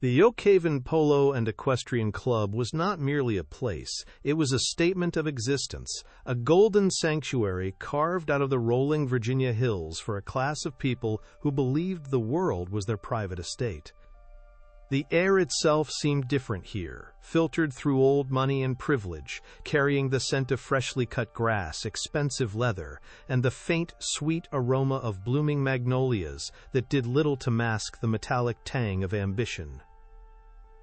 The Oakhaven Polo and Equestrian Club was not merely a place, it was a statement of existence, a golden sanctuary carved out of the rolling Virginia hills for a class of people who believed the world was their private estate. The air itself seemed different here, filtered through old money and privilege, carrying the scent of freshly cut grass, expensive leather, and the faint, sweet aroma of blooming magnolias that did little to mask the metallic tang of ambition.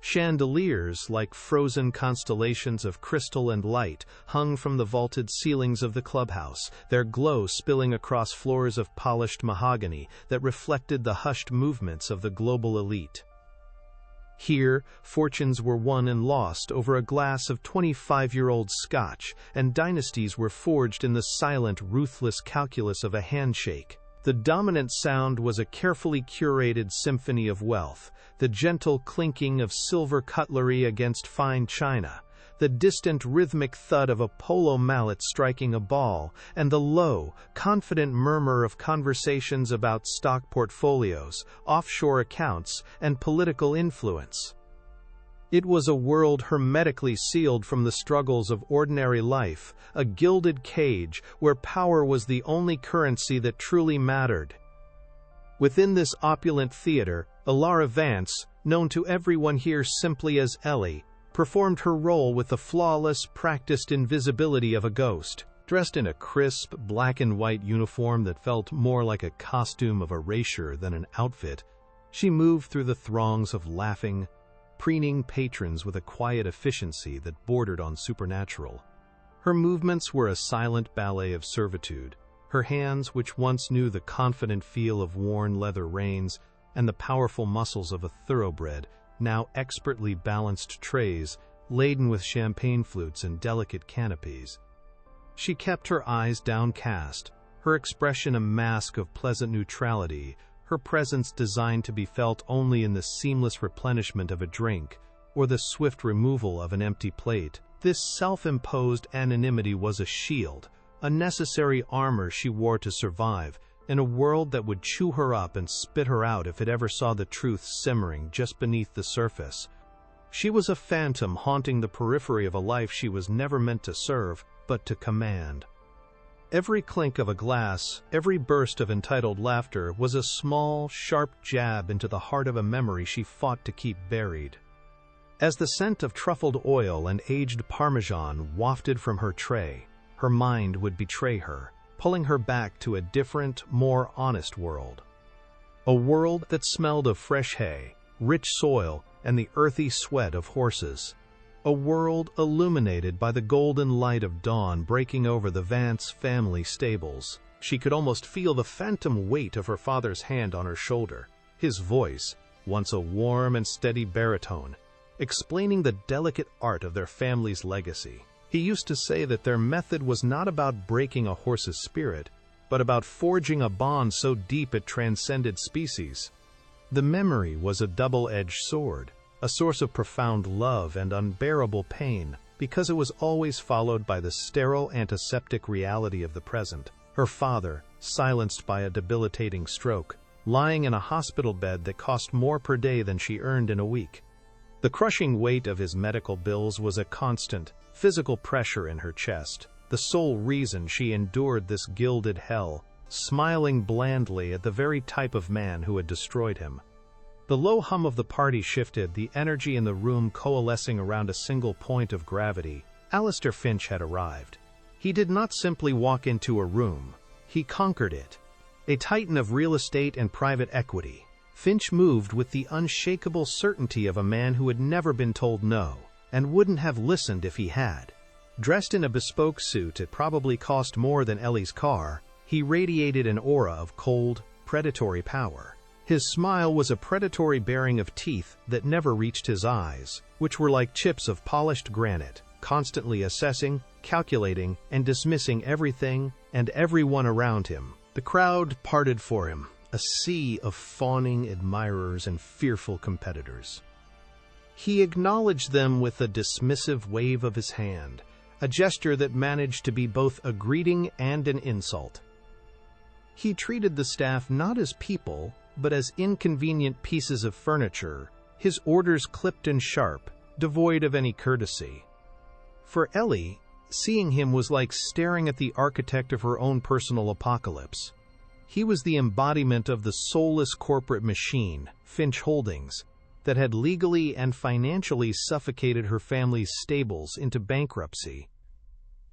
Chandeliers, like frozen constellations of crystal and light, hung from the vaulted ceilings of the clubhouse, their glow spilling across floors of polished mahogany that reflected the hushed movements of the global elite. Here, fortunes were won and lost over a glass of 25-year-old scotch, and dynasties were forged in the silent, ruthless calculus of a handshake. The dominant sound was a carefully curated symphony of wealth, the gentle clinking of silver cutlery against fine china, the distant rhythmic thud of a polo mallet striking a ball, and the low, confident murmur of conversations about stock portfolios, offshore accounts, and political influence. It was a world hermetically sealed from the struggles of ordinary life, a gilded cage where power was the only currency that truly mattered. Within this opulent theater, Elara Vance, known to everyone here simply as Ellie, performed her role with the flawless, practiced invisibility of a ghost. Dressed in a crisp, black and white uniform that felt more like a costume of erasure than an outfit, she moved through the throngs of laughing, preening patrons with a quiet efficiency that bordered on supernatural. Her movements were a silent ballet of servitude. Her hands, which once knew the confident feel of worn leather reins and the powerful muscles of a thoroughbred, now expertly balanced trays laden with champagne flutes and delicate canopies. She kept her eyes downcast, her expression a mask of pleasant neutrality, her presence designed to be felt only in the seamless replenishment of a drink or the swift removal of an empty plate. This self-imposed anonymity was a shield, a necessary armor she wore to survive in a world that would chew her up and spit her out if it ever saw the truth simmering just beneath the surface. She was a phantom haunting the periphery of a life she was never meant to serve, but to command. Every clink of a glass, every burst of entitled laughter was a small, sharp jab into the heart of a memory she fought to keep buried. As the scent of truffled oil and aged Parmesan wafted from her tray, her mind would betray her, pulling her back to a different, more honest world. A world that smelled of fresh hay, rich soil, and the earthy sweat of horses. A world illuminated by the golden light of dawn breaking over the Vance family stables. She could almost feel the phantom weight of her father's hand on her shoulder, his voice, once a warm and steady baritone, explaining the delicate art of their family's legacy. He used to say that their method was not about breaking a horse's spirit, but about forging a bond so deep it transcended species. The memory was a double-edged sword, a source of profound love and unbearable pain, because it was always followed by the sterile antiseptic reality of the present. Her father, silenced by a debilitating stroke, lying in a hospital bed that cost more per day than she earned in a week. The crushing weight of his medical bills was a constant, physical pressure in her chest, the sole reason she endured this gilded hell, smiling blandly at the very type of man who had destroyed him. The low hum of the party shifted, the energy in the room coalescing around a single point of gravity. Alistair Finch had arrived. He did not simply walk into a room, he conquered it. A titan of real estate and private equity, Finch moved with the unshakable certainty of a man who had never been told no, and wouldn't have listened if he had. Dressed in a bespoke suit that probably cost more than Ellie's car, he radiated an aura of cold, predatory power. His smile was a predatory baring of teeth that never reached his eyes, which were like chips of polished granite, constantly assessing, calculating, and dismissing everything and everyone around him. The crowd parted for him, a sea of fawning admirers and fearful competitors. He acknowledged them with a dismissive wave of his hand, a gesture that managed to be both a greeting and an insult. He treated the staff not as people, but as inconvenient pieces of furniture, his orders clipped and sharp, devoid of any courtesy. For Ellie, seeing him was like staring at the architect of her own personal apocalypse. He was the embodiment of the soulless corporate machine, Finch Holdings, that had legally and financially suffocated her family's stables into bankruptcy.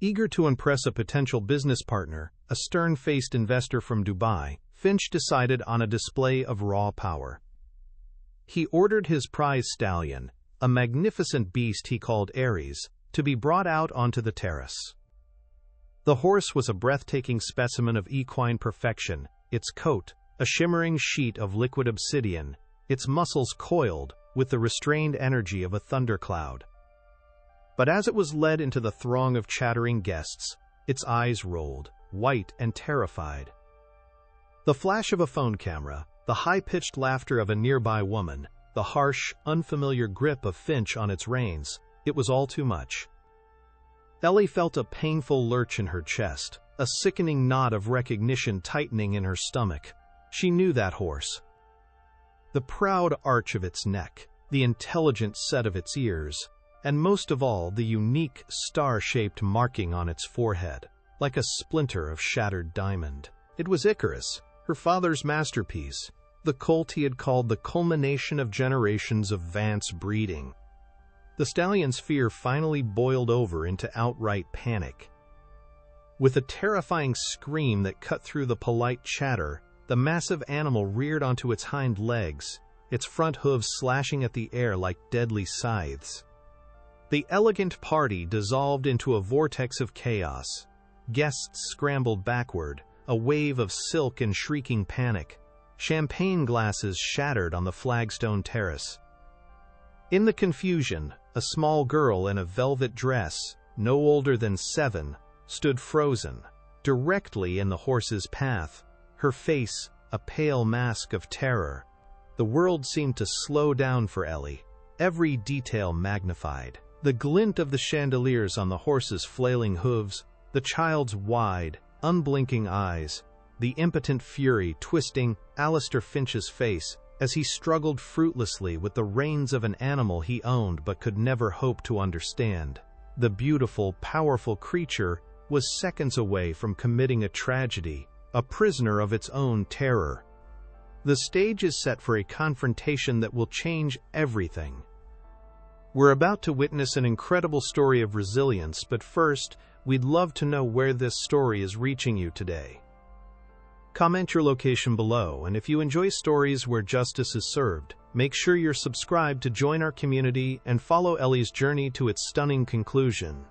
Eager to impress a potential business partner, a stern-faced investor from Dubai, Finch decided on a display of raw power. He ordered his prize stallion, a magnificent beast he called Ares, to be brought out onto the terrace. The horse was a breathtaking specimen of equine perfection, its coat, a shimmering sheet of liquid obsidian, its muscles coiled with the restrained energy of a thundercloud. But as it was led into the throng of chattering guests, its eyes rolled, white and terrified. The flash of a phone camera, the high-pitched laughter of a nearby woman, the harsh, unfamiliar grip of Finch on its reins, it was all too much. Ellie felt a painful lurch in her chest, a sickening knot of recognition tightening in her stomach. She knew that horse. The proud arch of its neck, the intelligent set of its ears, and most of all the unique star-shaped marking on its forehead, like a splinter of shattered diamond. It was Icarus, her father's masterpiece, the colt he had called the culmination of generations of Vance breeding. The stallion's fear finally boiled over into outright panic. With a terrifying scream that cut through the polite chatter, the massive animal reared onto its hind legs, its front hooves slashing at the air like deadly scythes. The elegant party dissolved into a vortex of chaos. Guests scrambled backward, a wave of silk and shrieking panic. Champagne glasses shattered on the flagstone terrace. In the confusion, a small girl in a velvet dress, no older than 7, stood frozen, directly in the horse's path, her face a pale mask of terror. The world seemed to slow down for Ellie, every detail magnified. The glint of the chandeliers on the horse's flailing hooves, the child's wide, unblinking eyes, the impotent fury twisting Alistair Finch's face as he struggled fruitlessly with the reins of an animal he owned but could never hope to understand. The beautiful, powerful creature was seconds away from committing a tragedy, a prisoner of its own terror. The stage is set for a confrontation that will change everything. We're about to witness an incredible story of resilience, but first, we'd love to know where this story is reaching you today. Comment your location below, and if you enjoy stories where justice is served, make sure you're subscribed to join our community and follow Ellie's journey to its stunning conclusion.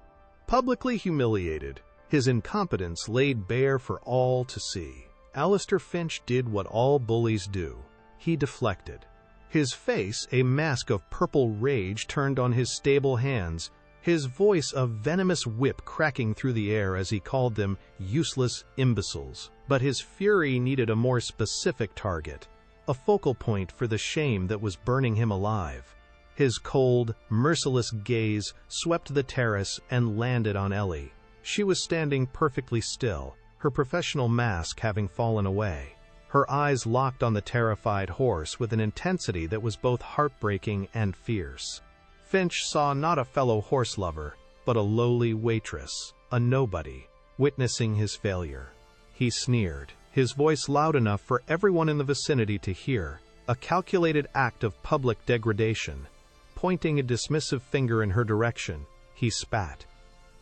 Publicly humiliated, his incompetence laid bare for all to see, Alistair Finch did what all bullies do. He deflected. His face a mask of purple rage turned on his stable hands, his voice a venomous whip cracking through the air as he called them useless imbeciles. But his fury needed a more specific target, a focal point for the shame that was burning him alive. His cold, merciless gaze swept the terrace and landed on Ellie. She was standing perfectly still, her professional mask having fallen away. Her eyes locked on the terrified horse with an intensity that was both heartbreaking and fierce. Finch saw not a fellow horse lover, but a lowly waitress, a nobody, witnessing his failure. He sneered, his voice loud enough for everyone in the vicinity to hear, a calculated act of public degradation. Pointing a dismissive finger in her direction, he spat.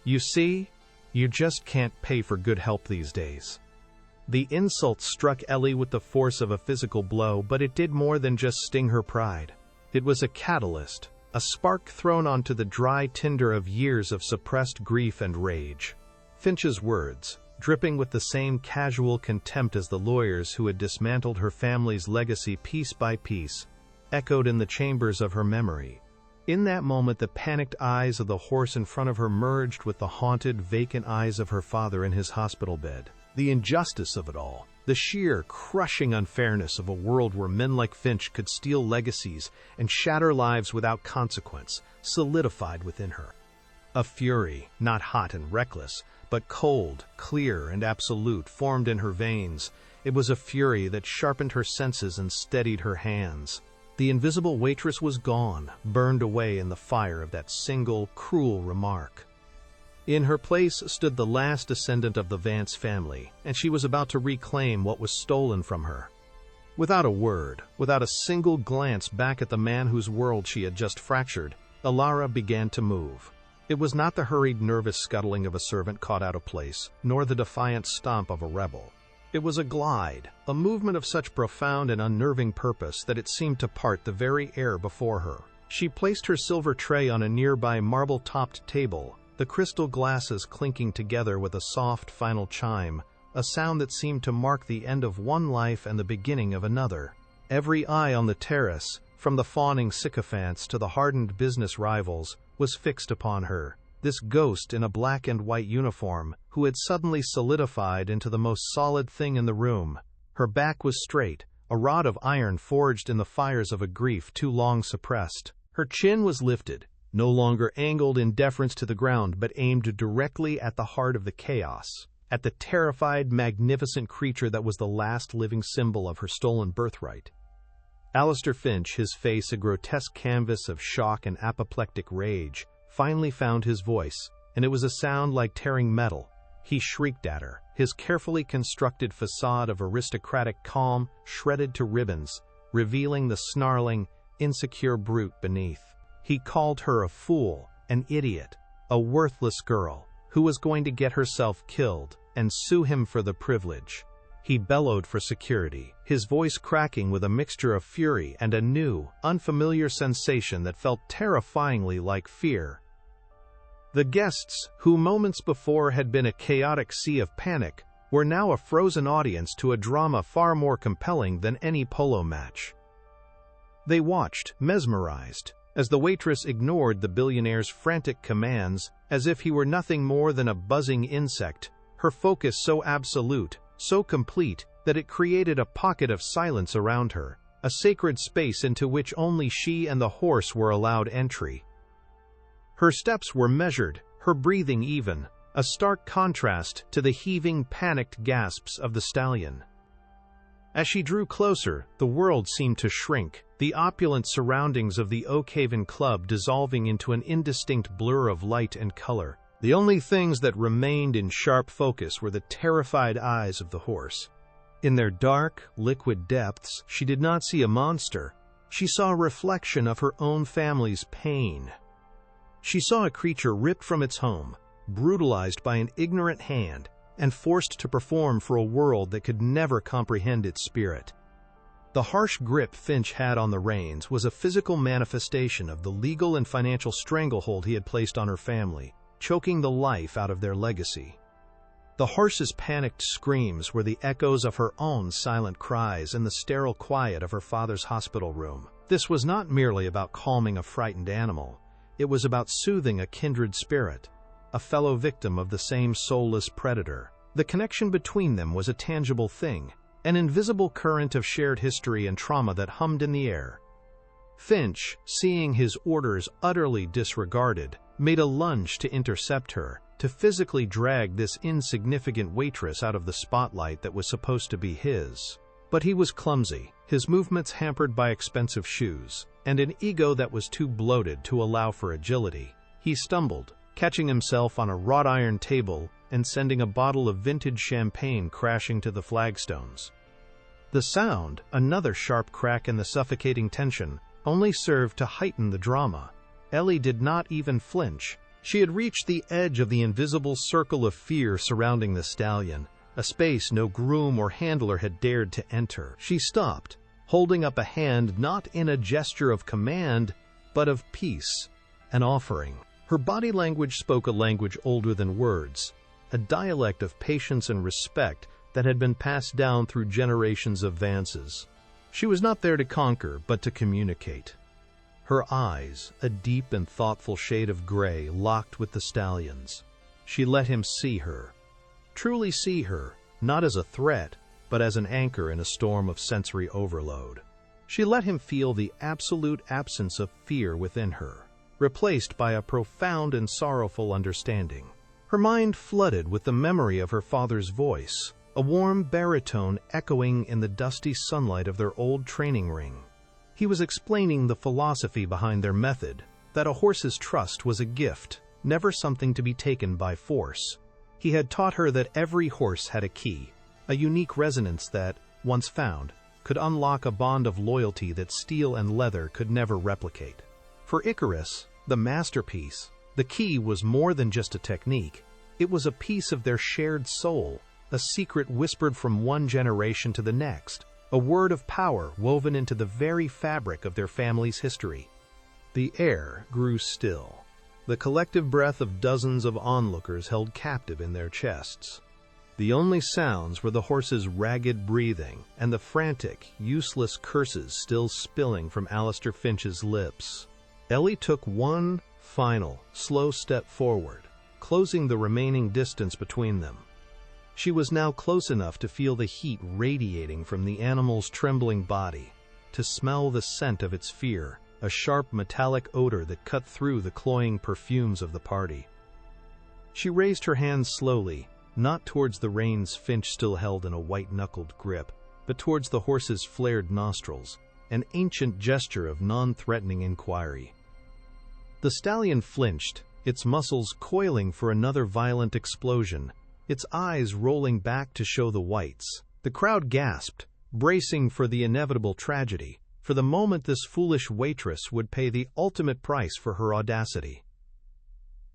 "You see? You just can't pay for good help these days." The insult struck Ellie with the force of a physical blow, but it did more than just sting her pride. It was a catalyst, a spark thrown onto the dry tinder of years of suppressed grief and rage. Finch's words, dripping with the same casual contempt as the lawyers who had dismantled her family's legacy piece by piece, echoed in the chambers of her memory. In that moment, the panicked eyes of the horse in front of her merged with the haunted, vacant eyes of her father in his hospital bed. The injustice of it all, the sheer, crushing unfairness of a world where men like Finch could steal legacies and shatter lives without consequence, solidified within her. A fury, not hot and reckless, but cold, clear, and absolute, formed in her veins. It was a fury that sharpened her senses and steadied her hands. The invisible waitress was gone, burned away in the fire of that single, cruel remark. In her place stood the last descendant of the Vance family, and she was about to reclaim what was stolen from her. Without a word, without a single glance back at the man whose world she had just fractured, Alara began to move. It was not the hurried, nervous scuttling of a servant caught out of place, nor the defiant stomp of a rebel. It was a glide, a movement of such profound and unnerving purpose that it seemed to part the very air before her. She placed her silver tray on a nearby marble-topped table, the crystal glasses clinking together with a soft final chime, a sound that seemed to mark the end of one life and the beginning of another. Every eye on the terrace, from the fawning sycophants to the hardened business rivals, was fixed upon her, this ghost in a black and white uniform, who had suddenly solidified into the most solid thing in the room. Her back was straight, a rod of iron forged in the fires of a grief too long suppressed. Her chin was lifted, no longer angled in deference to the ground, but aimed directly at the heart of the chaos, at the terrified, magnificent creature that was the last living symbol of her stolen birthright. Alistair Finch, his face a grotesque canvas of shock and apoplectic rage, finally found his voice, and it was a sound like tearing metal. He shrieked at her, his carefully constructed facade of aristocratic calm shredded to ribbons, revealing the snarling, insecure brute beneath. He called her a fool, an idiot, a worthless girl, who was going to get herself killed and sue him for the privilege. He bellowed for security, his voice cracking with a mixture of fury and a new, unfamiliar sensation that felt terrifyingly like fear. The guests, who moments before had been a chaotic sea of panic, were now a frozen audience to a drama far more compelling than any polo match. They watched, mesmerized, as the waitress ignored the billionaire's frantic commands, as if he were nothing more than a buzzing insect, her focus so absolute, so complete, that it created a pocket of silence around her, a sacred space into which only she and the horse were allowed entry. Her steps were measured, her breathing even, a stark contrast to the heaving, panicked gasps of the stallion. As she drew closer, the world seemed to shrink, the opulent surroundings of the Oakhaven Club dissolving into an indistinct blur of light and color. The only things that remained in sharp focus were the terrified eyes of the horse. In their dark, liquid depths, she did not see a monster. She saw a reflection of her own family's pain. She saw a creature ripped from its home, brutalized by an ignorant hand, and forced to perform for a world that could never comprehend its spirit. The harsh grip Finch had on the reins was a physical manifestation of the legal and financial stranglehold he had placed on her family, choking the life out of their legacy. The horse's panicked screams were the echoes of her own silent cries in the sterile quiet of her father's hospital room. This was not merely about calming a frightened animal. It was about soothing a kindred spirit, a fellow victim of the same soulless predator. The connection between them was a tangible thing, an invisible current of shared history and trauma that hummed in the air. Finch, seeing his orders utterly disregarded, made a lunge to intercept her, to physically drag this insignificant waitress out of the spotlight that was supposed to be his. But he was clumsy, his movements hampered by expensive shoes, and an ego that was too bloated to allow for agility. He stumbled, catching himself on a wrought iron table and sending a bottle of vintage champagne crashing to the flagstones. The sound, another sharp crack in the suffocating tension, only served to heighten the drama. Ellie did not even flinch. She had reached the edge of the invisible circle of fear surrounding the stallion, a space no groom or handler had dared to enter. She stopped, holding up a hand not in a gesture of command, but of peace, an offering. Her body language spoke a language older than words, a dialect of patience and respect that had been passed down through generations of Vances. She was not there to conquer, but to communicate. Her eyes, a deep and thoughtful shade of gray, locked with the stallion's. She let him see her. Truly see her, not as a threat, but as an anchor in a storm of sensory overload. She let him feel the absolute absence of fear within her, replaced by a profound and sorrowful understanding. Her mind flooded with the memory of her father's voice, a warm baritone echoing in the dusty sunlight of their old training ring. He was explaining the philosophy behind their method, that a horse's trust was a gift, never something to be taken by force. He had taught her that every horse had a key, a unique resonance that, once found, could unlock a bond of loyalty that steel and leather could never replicate. For Icarus, the masterpiece, the key was more than just a technique. It was a piece of their shared soul, a secret whispered from one generation to the next, a word of power woven into the very fabric of their family's history. The air grew still, the collective breath of dozens of onlookers held captive in their chests. The only sounds were the horse's ragged breathing and the frantic, useless curses still spilling from Alistair Finch's lips. Ellie took one final, slow step forward, closing the remaining distance between them. She was now close enough to feel the heat radiating from the animal's trembling body, to smell the scent of its fear, a sharp metallic odor that cut through the cloying perfumes of the party. She raised her hands slowly, not towards the reins Finch still held in a white-knuckled grip, but towards the horse's flared nostrils, an ancient gesture of non-threatening inquiry. The stallion flinched, its muscles coiling for another violent explosion, its eyes rolling back to show the whites. The crowd gasped, bracing for the inevitable tragedy, for the moment this foolish waitress would pay the ultimate price for her audacity.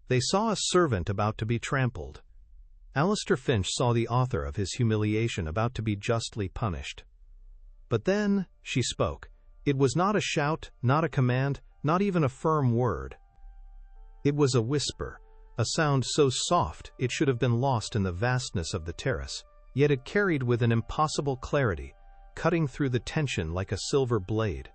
They saw a servant about to be trampled. Alistair Finch saw the author of his humiliation about to be justly punished. But then she spoke. It was not a shout, not a command, not even a firm word. It was a whisper, a sound so soft it should have been lost in the vastness of the terrace, yet it carried with an impossible clarity, cutting through the tension like a silver blade.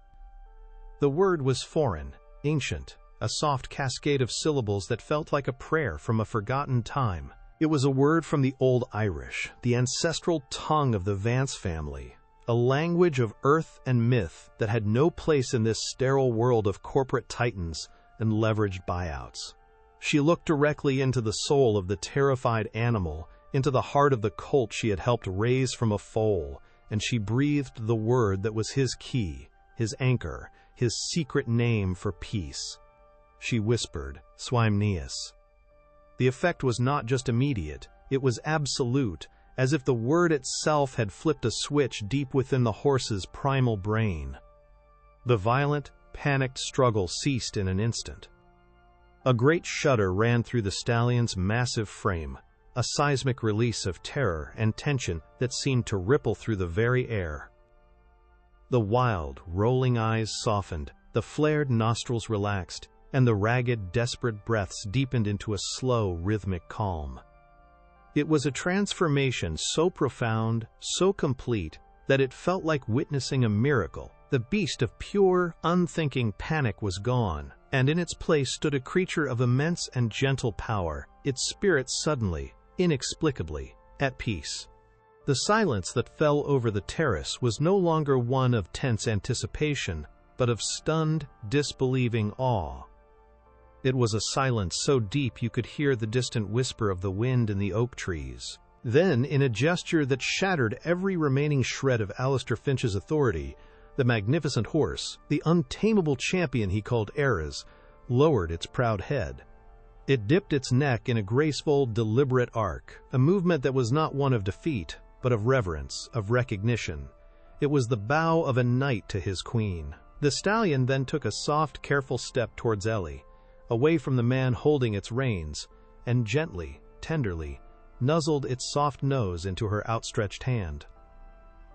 The word was foreign, ancient, a soft cascade of syllables that felt like a prayer from a forgotten time. It was a word from the Old Irish, the ancestral tongue of the Vance family, a language of earth and myth that had no place in this sterile world of corporate titans and leveraged buyouts. She looked directly into the soul of the terrified animal, into the heart of the colt she had helped raise from a foal, and she breathed the word that was his key, his anchor, his secret name for peace. She whispered, Swimneus. The effect was not just immediate, it was absolute, as if the word itself had flipped a switch deep within the horse's primal brain. The violent, panicked struggle ceased in an instant. A great shudder ran through the stallion's massive frame, a seismic release of terror and tension that seemed to ripple through the very air. The wild, rolling eyes softened, the flared nostrils relaxed, and the ragged, desperate breaths deepened into a slow, rhythmic calm. It was a transformation so profound, so complete, that it felt like witnessing a miracle. The beast of pure, unthinking panic was gone, and in its place stood a creature of immense and gentle power, its spirit suddenly, inexplicably, at peace. The silence that fell over the terrace was no longer one of tense anticipation, but of stunned, disbelieving awe. It was a silence so deep you could hear the distant whisper of the wind in the oak trees. Then, in a gesture that shattered every remaining shred of Alistair Finch's authority, the magnificent horse, the untamable champion he called Eras, lowered its proud head. It dipped its neck in a graceful, deliberate arc, a movement that was not one of defeat, but of reverence, of recognition. It was the bow of a knight to his queen. The stallion then took a soft, careful step towards Ellie, away from the man holding its reins, and gently, tenderly, nuzzled its soft nose into her outstretched hand.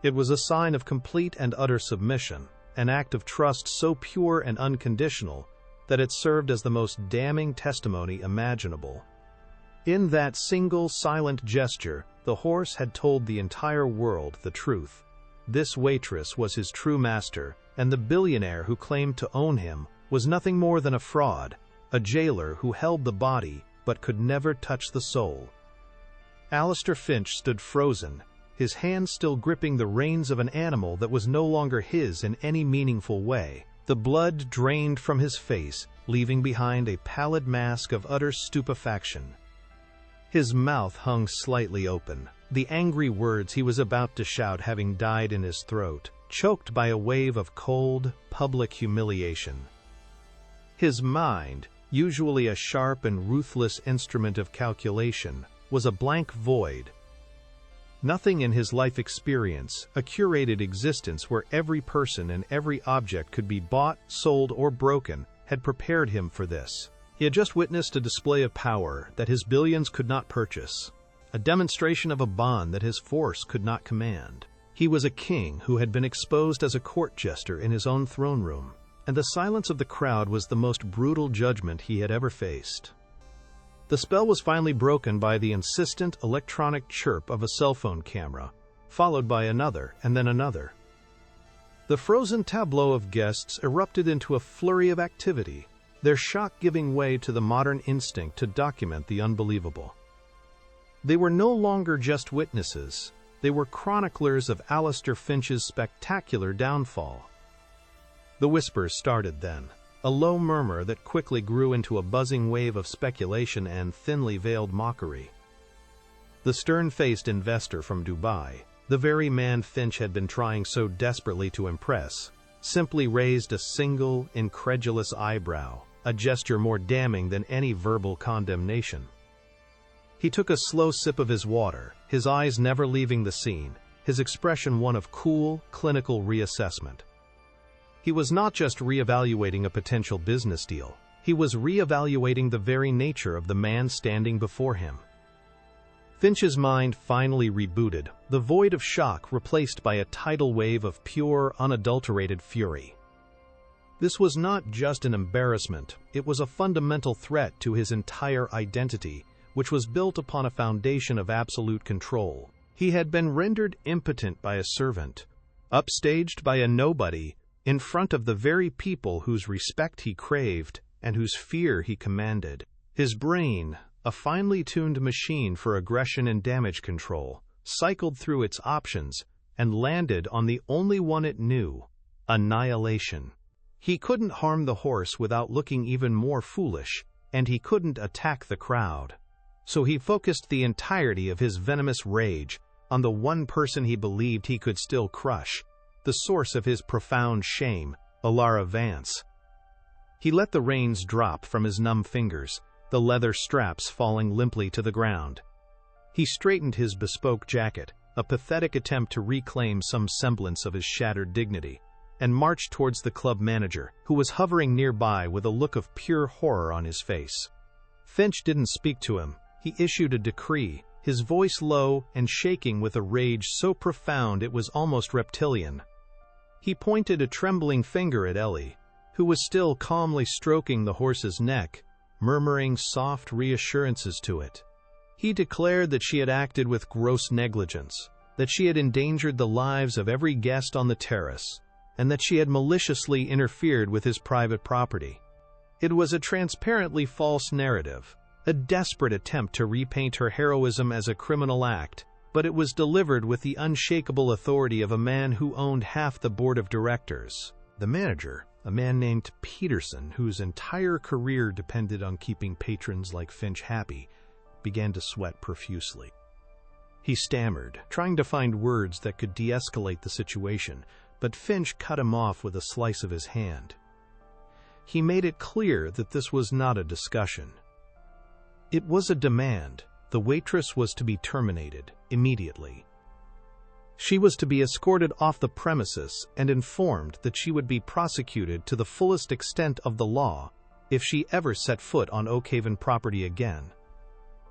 It was a sign of complete and utter submission, an act of trust so pure and unconditional that it served as the most damning testimony imaginable. In that single silent gesture, the horse had told the entire world the truth. This waitress was his true master, and the billionaire who claimed to own him was nothing more than a fraud, a jailer who held the body but could never touch the soul. Alistair Finch stood frozen, his hand still gripping the reins of an animal that was no longer his in any meaningful way. The blood drained from his face, leaving behind a pallid mask of utter stupefaction. His mouth hung slightly open, the angry words he was about to shout having died in his throat. choked by a wave of cold, public humiliation. His mind, usually a sharp and ruthless instrument of calculation, was a blank void. Nothing in his life experience, a curated existence where every person and every object could be bought, sold, or broken, had prepared him for this. He had just witnessed a display of power that his billions could not purchase, a demonstration of a bond that his force could not command. He was a king who had been exposed as a court jester in his own throne room, and the silence of the crowd was the most brutal judgment he had ever faced. The spell was finally broken by the insistent electronic chirp of a cell phone camera, followed by another and then another. The frozen tableau of guests erupted into a flurry of activity, their shock giving way to the modern instinct to document the unbelievable. They were no longer just witnesses, they were chroniclers of Alistair Finch's spectacular downfall. The whispers started then, a low murmur that quickly grew into a buzzing wave of speculation and thinly veiled mockery. The stern-faced investor from Dubai, the very man Finch had been trying so desperately to impress, simply raised a single, incredulous eyebrow, a gesture more damning than any verbal condemnation. He took a slow sip of his water, his eyes never leaving the scene, his expression one of cool, clinical reassessment. He was not just reevaluating a potential business deal, he was reevaluating the very nature of the man standing before him. Finch's mind finally rebooted, the void of shock replaced by a tidal wave of pure, unadulterated fury. This was not just an embarrassment, it was a fundamental threat to his entire identity, which was built upon a foundation of absolute control. He had been rendered impotent by a servant, upstaged by a nobody, in front of the very people whose respect he craved and whose fear he commanded. His brain, a finely tuned machine for aggression and damage control, cycled through its options and landed on the only one it knew: annihilation. He couldn't harm the horse without looking even more foolish, and he couldn't attack the crowd. So he focused the entirety of his venomous rage on the one person he believed he could still crush, the source of his profound shame, Alara Vance. He let the reins drop from his numb fingers, the leather straps falling limply to the ground. He straightened his bespoke jacket, a pathetic attempt to reclaim some semblance of his shattered dignity, and marched towards the club manager, who was hovering nearby with a look of pure horror on his face. Finch didn't speak to him. He issued a decree, his voice low and shaking with a rage so profound it was almost reptilian. He pointed a trembling finger at Ellie, who was still calmly stroking the horse's neck, murmuring soft reassurances to it. He declared that she had acted with gross negligence, that she had endangered the lives of every guest on the terrace, and that she had maliciously interfered with his private property. It was a transparently false narrative, a desperate attempt to repaint her heroism as a criminal act, but it was delivered with the unshakable authority of a man who owned half the board of directors. The manager, a man named Peterson, whose entire career depended on keeping patrons like Finch happy, began to sweat profusely. He stammered, trying to find words that could de-escalate the situation, but Finch cut him off with a slice of his hand. He made it clear that this was not a discussion. It was a demand. The waitress was to be terminated immediately. She was to be escorted off the premises and informed that she would be prosecuted to the fullest extent of the law if she ever set foot on Oakhaven property again.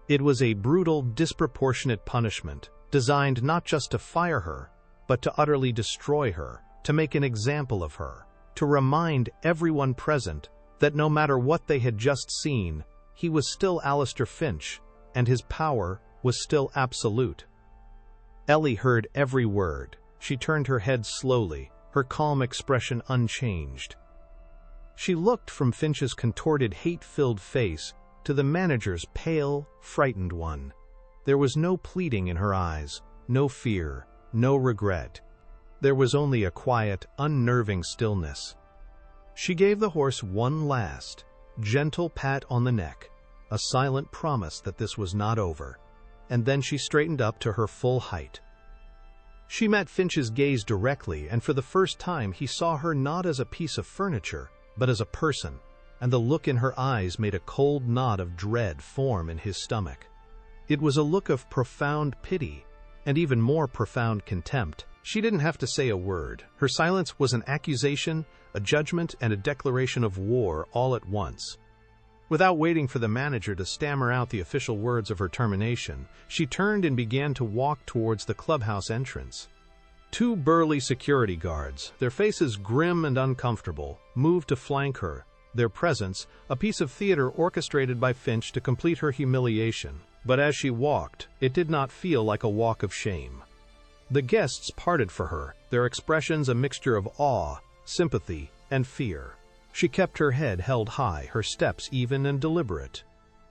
It was a brutal, disproportionate punishment, designed not just to fire her, but to utterly destroy her, to make an example of her, to remind everyone present that no matter what they had just seen, he was still Alistair Finch, and his power was still absolute. Ellie heard every word. She turned her head slowly, her calm expression unchanged. She looked from Finch's contorted, hate-filled face to the manager's pale, frightened one. There was no pleading in her eyes, no fear, no regret. There was only a quiet, unnerving stillness. She gave the horse one last, gentle pat on the neck, a silent promise that this was not over, and then she straightened up to her full height. She met Finch's gaze directly, and for the first time he saw her not as a piece of furniture, but as a person, and the look in her eyes made a cold knot of dread form in his stomach. It was a look of profound pity, and even more profound contempt. She didn't have to say a word. Her silence was an accusation, a judgment, and a declaration of war all at once. Without waiting for the manager to stammer out the official words of her termination, she turned and began to walk towards the clubhouse entrance. Two burly security guards, their faces grim and uncomfortable, moved to flank her, their presence a piece of theater orchestrated by Finch to complete her humiliation. But as she walked, it did not feel like a walk of shame. The guests parted for her, their expressions a mixture of awe, sympathy, and fear. She kept her head held high, her steps even and deliberate.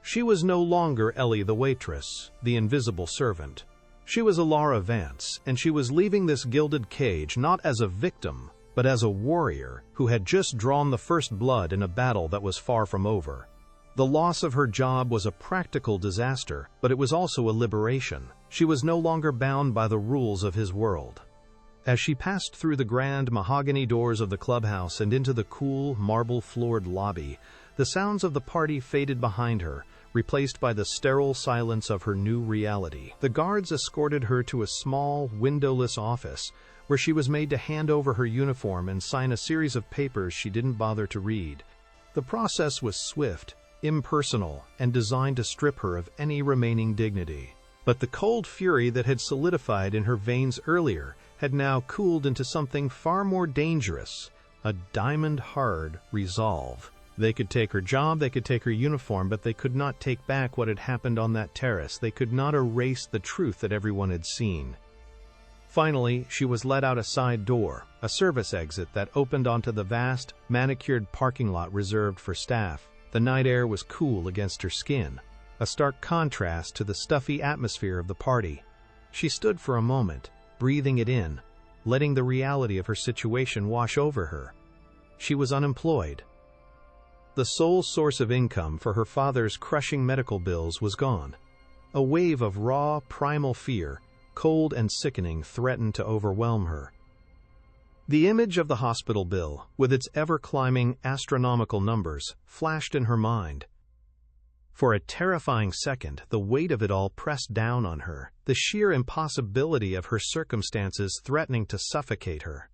She was no longer Ellie the waitress, the invisible servant. She was Alara Vance, and she was leaving this gilded cage not as a victim, but as a warrior who had just drawn the first blood in a battle that was far from over. The loss of her job was a practical disaster, but it was also a liberation. She was no longer bound by the rules of his world. As she passed through the grand mahogany doors of the clubhouse and into the cool, marble-floored lobby, the sounds of the party faded behind her, replaced by the sterile silence of her new reality. The guards escorted her to a small, windowless office, where she was made to hand over her uniform and sign a series of papers she didn't bother to read. The process was swift, impersonal, and designed to strip her of any remaining dignity. But the cold fury that had solidified in her veins earlier had now cooled into something far more dangerous, a diamond-hard resolve. They could take her job, they could take her uniform, but they could not take back what had happened on that terrace. They could not erase the truth that everyone had seen. Finally, she was led out a side door, a service exit that opened onto the vast, manicured parking lot reserved for staff. The night air was cool against her skin, a stark contrast to the stuffy atmosphere of the party. She stood for a moment, breathing it in, letting the reality of her situation wash over her. She was unemployed. The sole source of income for her father's crushing medical bills was gone. A wave of raw, primal fear, cold and sickening, threatened to overwhelm her. The image of the hospital bill, with its ever-climbing astronomical numbers, flashed in her mind. For a terrifying second, the weight of it all pressed down on her, the sheer impossibility of her circumstances threatening to suffocate her.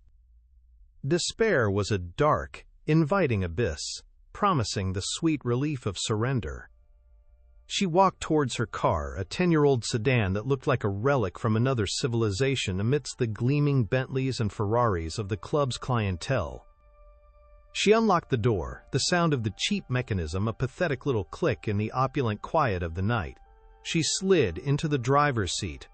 Despair was a dark, inviting abyss, promising the sweet relief of surrender. She walked towards her car, a 10-year-old sedan that looked like a relic from another civilization amidst the gleaming Bentleys and Ferraris of the club's clientele. She unlocked the door, the sound of the cheap mechanism a pathetic little click in the opulent quiet of the night. She slid into the driver's seat,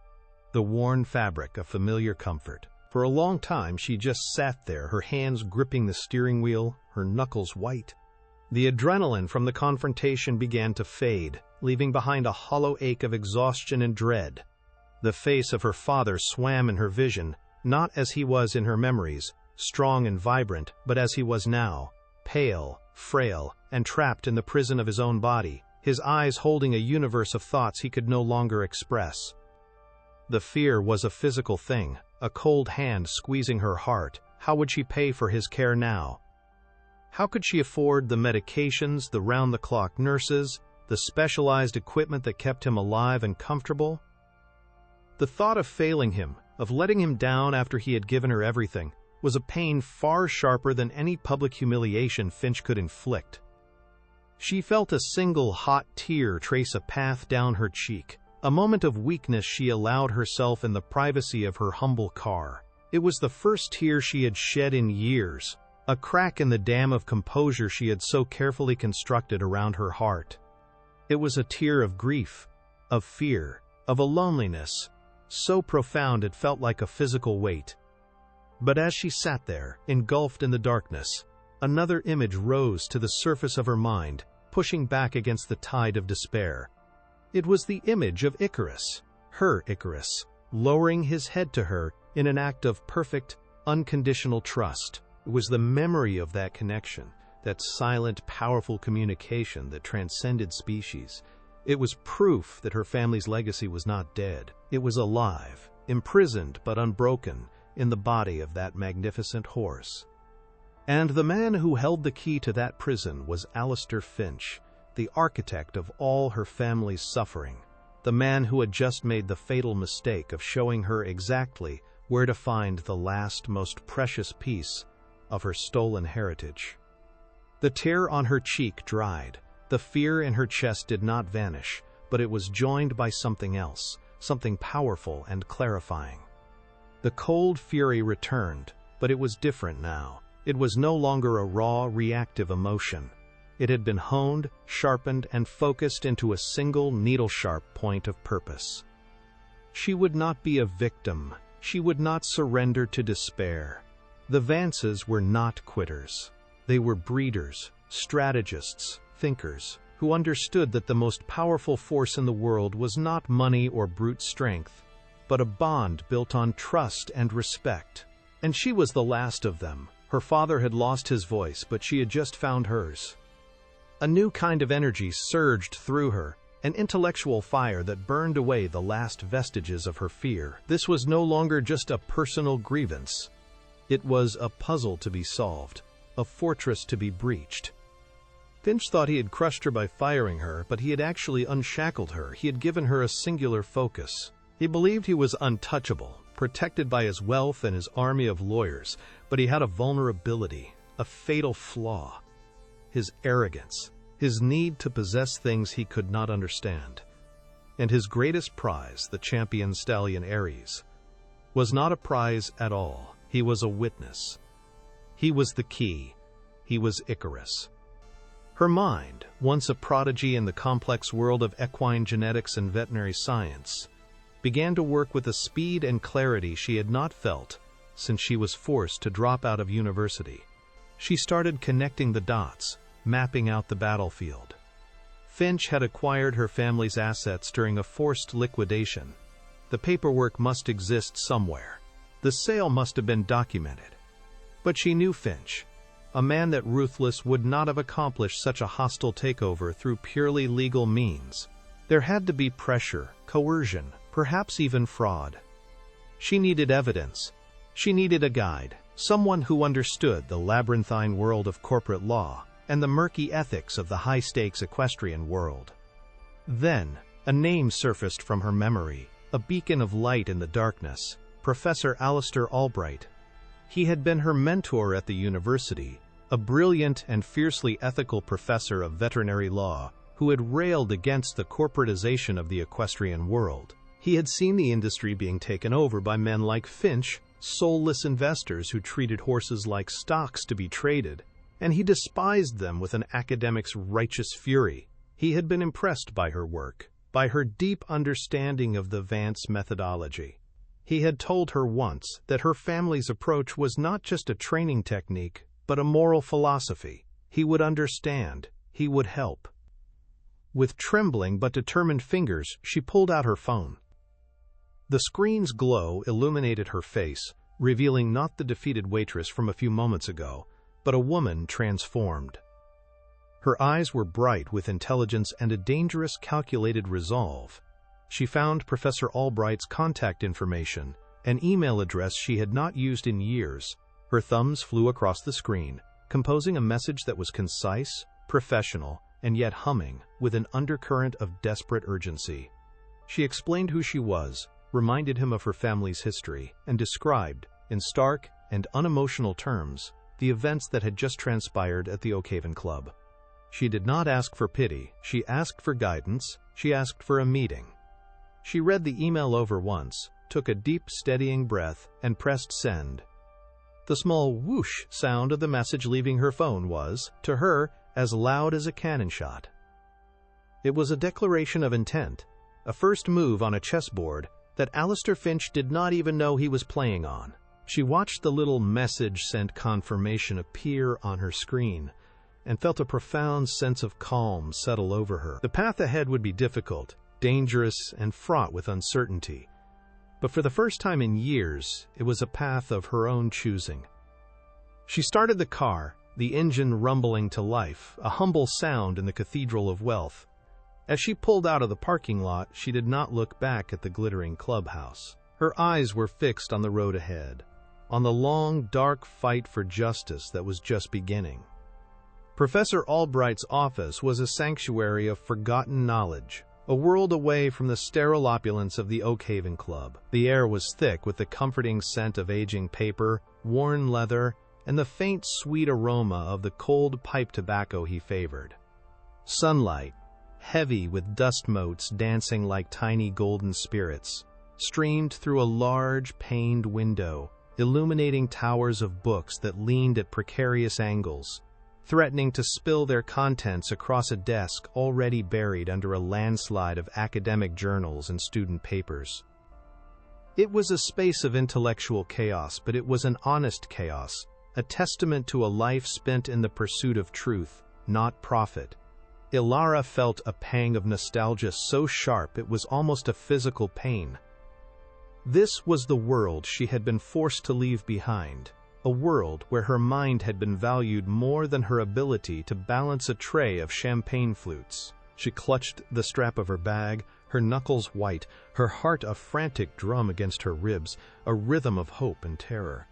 the worn fabric a familiar comfort. For a long time she just sat there, her hands gripping the steering wheel, her knuckles white. The adrenaline from the confrontation began to fade, leaving behind a hollow ache of exhaustion and dread. The face of her father swam in her vision, not as he was in her memories, strong and vibrant, but as he was now, pale, frail, and trapped in the prison of his own body, his eyes holding a universe of thoughts he could no longer express. The fear was a physical thing, a cold hand squeezing her heart. How would she pay for his care now? How could she afford the medications, the round-the-clock nurses, the specialized equipment that kept him alive and comfortable? The thought of failing him, of letting him down after he had given her everything, was a pain far sharper than any public humiliation Finch could inflict. She felt a single hot tear trace a path down her cheek. A moment of weakness she allowed herself in the privacy of her humble car. It was the first tear she had shed in years, a crack in the dam of composure she had so carefully constructed around her heart. It was a tear of grief, of fear, of a loneliness, so profound it felt like a physical weight. But as she sat there, engulfed in the darkness, another image rose to the surface of her mind, pushing back against the tide of despair. It was the image of Icarus, her Icarus, lowering his head to her in an act of perfect, unconditional trust. It was the memory of that connection, that silent, powerful communication that transcended species. It was proof that her family's legacy was not dead. It was alive, imprisoned but unbroken in the body of that magnificent horse. And the man who held the key to that prison was Alistair Finch, the architect of all her family's suffering, the man who had just made the fatal mistake of showing her exactly where to find the last, most precious piece of her stolen heritage. The tear on her cheek dried. The fear in her chest did not vanish, but it was joined by something else, something powerful and clarifying. The cold fury returned, but it was different now. It was no longer a raw, reactive emotion. It had been honed, sharpened, and focused into a single needle-sharp point of purpose. She would not be a victim. She would not surrender to despair. The Vances were not quitters. They were breeders, strategists, thinkers, who understood that the most powerful force in the world was not money or brute strength, but a bond built on trust and respect. And she was the last of them. Her father had lost his voice, but she had just found hers. A new kind of energy surged through her, an intellectual fire that burned away the last vestiges of her fear. This was no longer just a personal grievance. It was a puzzle to be solved, a fortress to be breached. Finch thought he had crushed her by firing her, but he had actually unshackled her. He had given her a singular focus. He believed he was untouchable, protected by his wealth and his army of lawyers, but he had a vulnerability, a fatal flaw. His arrogance, his need to possess things he could not understand. And his greatest prize, the champion stallion Ares, was not a prize at all. He was a witness. He was the key. He was Icarus. Her mind, once a prodigy in the complex world of equine genetics and veterinary science, began to work with a speed and clarity she had not felt since she was forced to drop out of university. She started connecting the dots, mapping out the battlefield. Finch had acquired her family's assets during a forced liquidation. The paperwork must exist somewhere. The sale must have been documented. But she knew Finch, a man that ruthless would not have accomplished such a hostile takeover through purely legal means. There had to be pressure, coercion, perhaps even fraud. She needed evidence. She needed a guide, someone who understood the labyrinthine world of corporate law and the murky ethics of the high-stakes equestrian world. Then, a name surfaced from her memory, a beacon of light in the darkness: Professor Alistair Albright. He had been her mentor at the university, a brilliant and fiercely ethical professor of veterinary law who had railed against the corporatization of the equestrian world. He had seen the industry being taken over by men like Finch, soulless investors who treated horses like stocks to be traded, and he despised them with an academic's righteous fury. He had been impressed by her work, by her deep understanding of the Vance methodology. He had told her once that her family's approach was not just a training technique, but a moral philosophy. He would understand. He would help. With trembling but determined fingers, she pulled out her phone. The screen's glow illuminated her face, revealing not the defeated waitress from a few moments ago, but a woman transformed. Her eyes were bright with intelligence and a dangerous, calculated resolve. She found Professor Albright's contact information, an email address she had not used in years. Her thumbs flew across the screen, composing a message that was concise, professional, and yet humming with an undercurrent of desperate urgency. She explained who she was, reminded him of her family's history, and described, in stark and unemotional terms, the events that had just transpired at the Oakhaven Club. She did not ask for pity. She asked for guidance. She asked for a meeting. She read the email over once, took a deep, steadying breath, and pressed send. The small whoosh sound of the message leaving her phone was, to her, as loud as a cannon shot. It was a declaration of intent, a first move on a chessboard that Alistair Finch did not even know he was playing on. She watched the little message-sent confirmation appear on her screen and felt a profound sense of calm settle over her. The path ahead would be difficult, dangerous, and fraught with uncertainty. But for the first time in years, it was a path of her own choosing. She started the car, the engine rumbling to life, a humble sound in the cathedral of wealth. As she pulled out of the parking lot, she did not look back at the glittering clubhouse. Her eyes were fixed on the road ahead, on the long, dark fight for justice that was just beginning. Professor Albright's office was a sanctuary of forgotten knowledge, a world away from the sterile opulence of the Oakhaven Club. The air was thick with the comforting scent of aging paper, worn leather, and the faint, sweet aroma of the cold pipe tobacco he favored. Sunlight, heavy with dust motes dancing like tiny golden spirits, streamed through a large, paned window, illuminating towers of books that leaned at precarious angles, threatening to spill their contents across a desk already buried under a landslide of academic journals and student papers. It was a space of intellectual chaos, but it was an honest chaos, a testament to a life spent in the pursuit of truth, not profit. Ilara felt a pang of nostalgia so sharp it was almost a physical pain. This was the world she had been forced to leave behind, a world where her mind had been valued more than her ability to balance a tray of champagne flutes. She clutched the strap of her bag, her knuckles white, her heart a frantic drum against her ribs, a rhythm of hope and terror.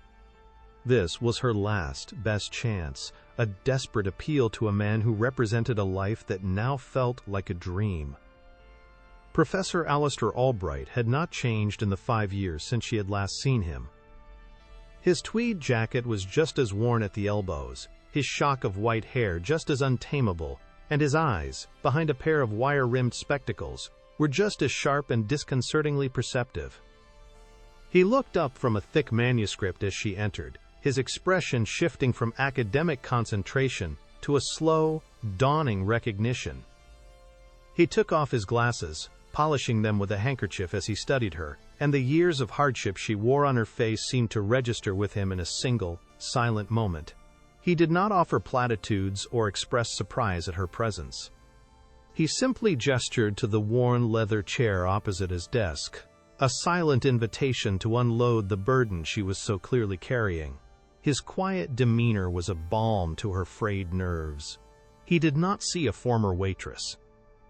This was her last, best chance, a desperate appeal to a man who represented a life that now felt like a dream. Professor Alistair Albright had not changed in the 5 years since she had last seen him. His tweed jacket was just as worn at the elbows, his shock of white hair just as untamable, and his eyes, behind a pair of wire-rimmed spectacles, were just as sharp and disconcertingly perceptive. He looked up from a thick manuscript as she entered, his expression shifting from academic concentration to a slow, dawning recognition. He took off his glasses, polishing them with a handkerchief as he studied her, and the years of hardship she wore on her face seemed to register with him in a single, silent moment. He did not offer platitudes or express surprise at her presence. He simply gestured to the worn leather chair opposite his desk, a silent invitation to unload the burden she was so clearly carrying. His quiet demeanor was a balm to her frayed nerves. He did not see a former waitress.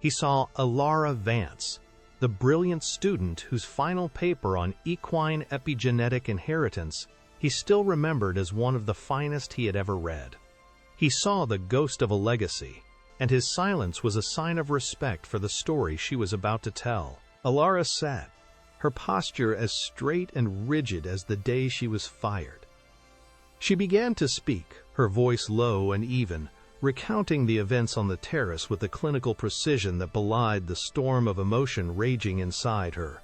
He saw Ilara Vance, the brilliant student whose final paper on equine epigenetic inheritance he still remembered as one of the finest he had ever read. He saw the ghost of a legacy, and his silence was a sign of respect for the story she was about to tell. Ilara sat, her posture as straight and rigid as the day she was fired. She began to speak, her voice low and even, recounting the events on the terrace with a clinical precision that belied the storm of emotion raging inside her.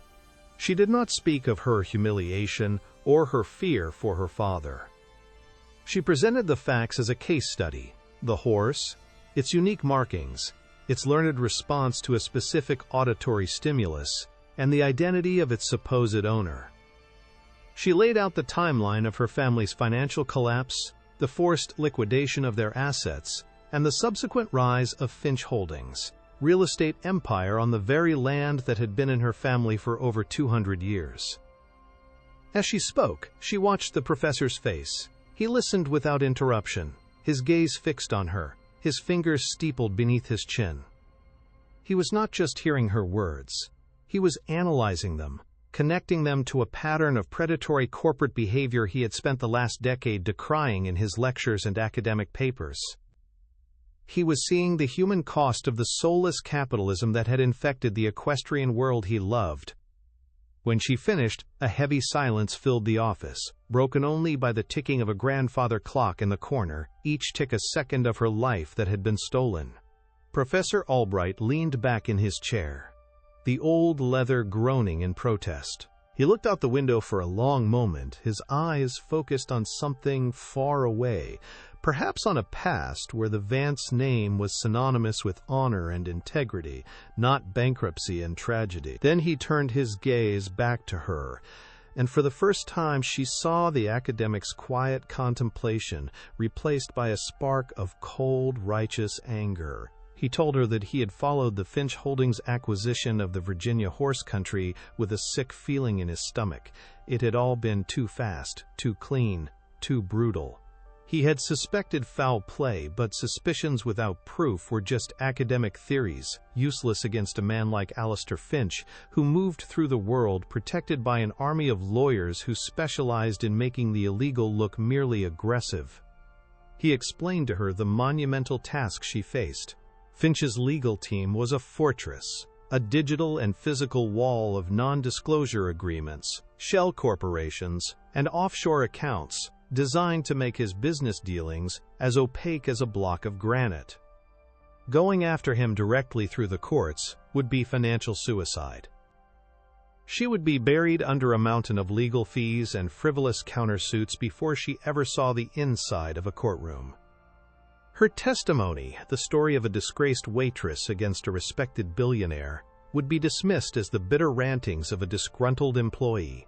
She did not speak of her humiliation or her fear for her father. She presented the facts as a case study: the horse, its unique markings, its learned response to a specific auditory stimulus, and the identity of its supposed owner. She laid out the timeline of her family's financial collapse, the forced liquidation of their assets, and the subsequent rise of Finch Holdings, real estate empire on the very land that had been in her family for over 200 years. As she spoke, she watched the professor's face. He listened without interruption, his gaze fixed on her, his fingers steepled beneath his chin. He was not just hearing her words. He was analyzing them, connecting them to a pattern of predatory corporate behavior he had spent the last decade decrying in his lectures and academic papers. He was seeing the human cost of the soulless capitalism that had infected the equestrian world he loved. When she finished, a heavy silence filled the office, broken only by the ticking of a grandfather clock in the corner, each tick a second of her life that had been stolen. Professor Albright leaned back in his chair, the old leather groaning in protest. He looked out the window for a long moment, his eyes focused on something far away, perhaps on a past where the Vance name was synonymous with honor and integrity, not bankruptcy and tragedy. Then he turned his gaze back to her, and for the first time she saw the academic's quiet contemplation replaced by a spark of cold, righteous anger. He told her that he had followed the Finch Holdings acquisition of the Virginia horse country with a sick feeling in his stomach. It had all been too fast, too clean, too brutal. He had suspected foul play, but suspicions without proof were just academic theories, useless against a man like Alistair Finch, who moved through the world protected by an army of lawyers who specialized in making the illegal look merely aggressive. He explained to her the monumental task she faced. Finch's legal team was a fortress, a digital and physical wall of non-disclosure agreements, shell corporations, and offshore accounts, designed to make his business dealings as opaque as a block of granite. Going after him directly through the courts would be financial suicide. She would be buried under a mountain of legal fees and frivolous countersuits before she ever saw the inside of a courtroom. Her testimony, the story of a disgraced waitress against a respected billionaire, would be dismissed as the bitter rantings of a disgruntled employee.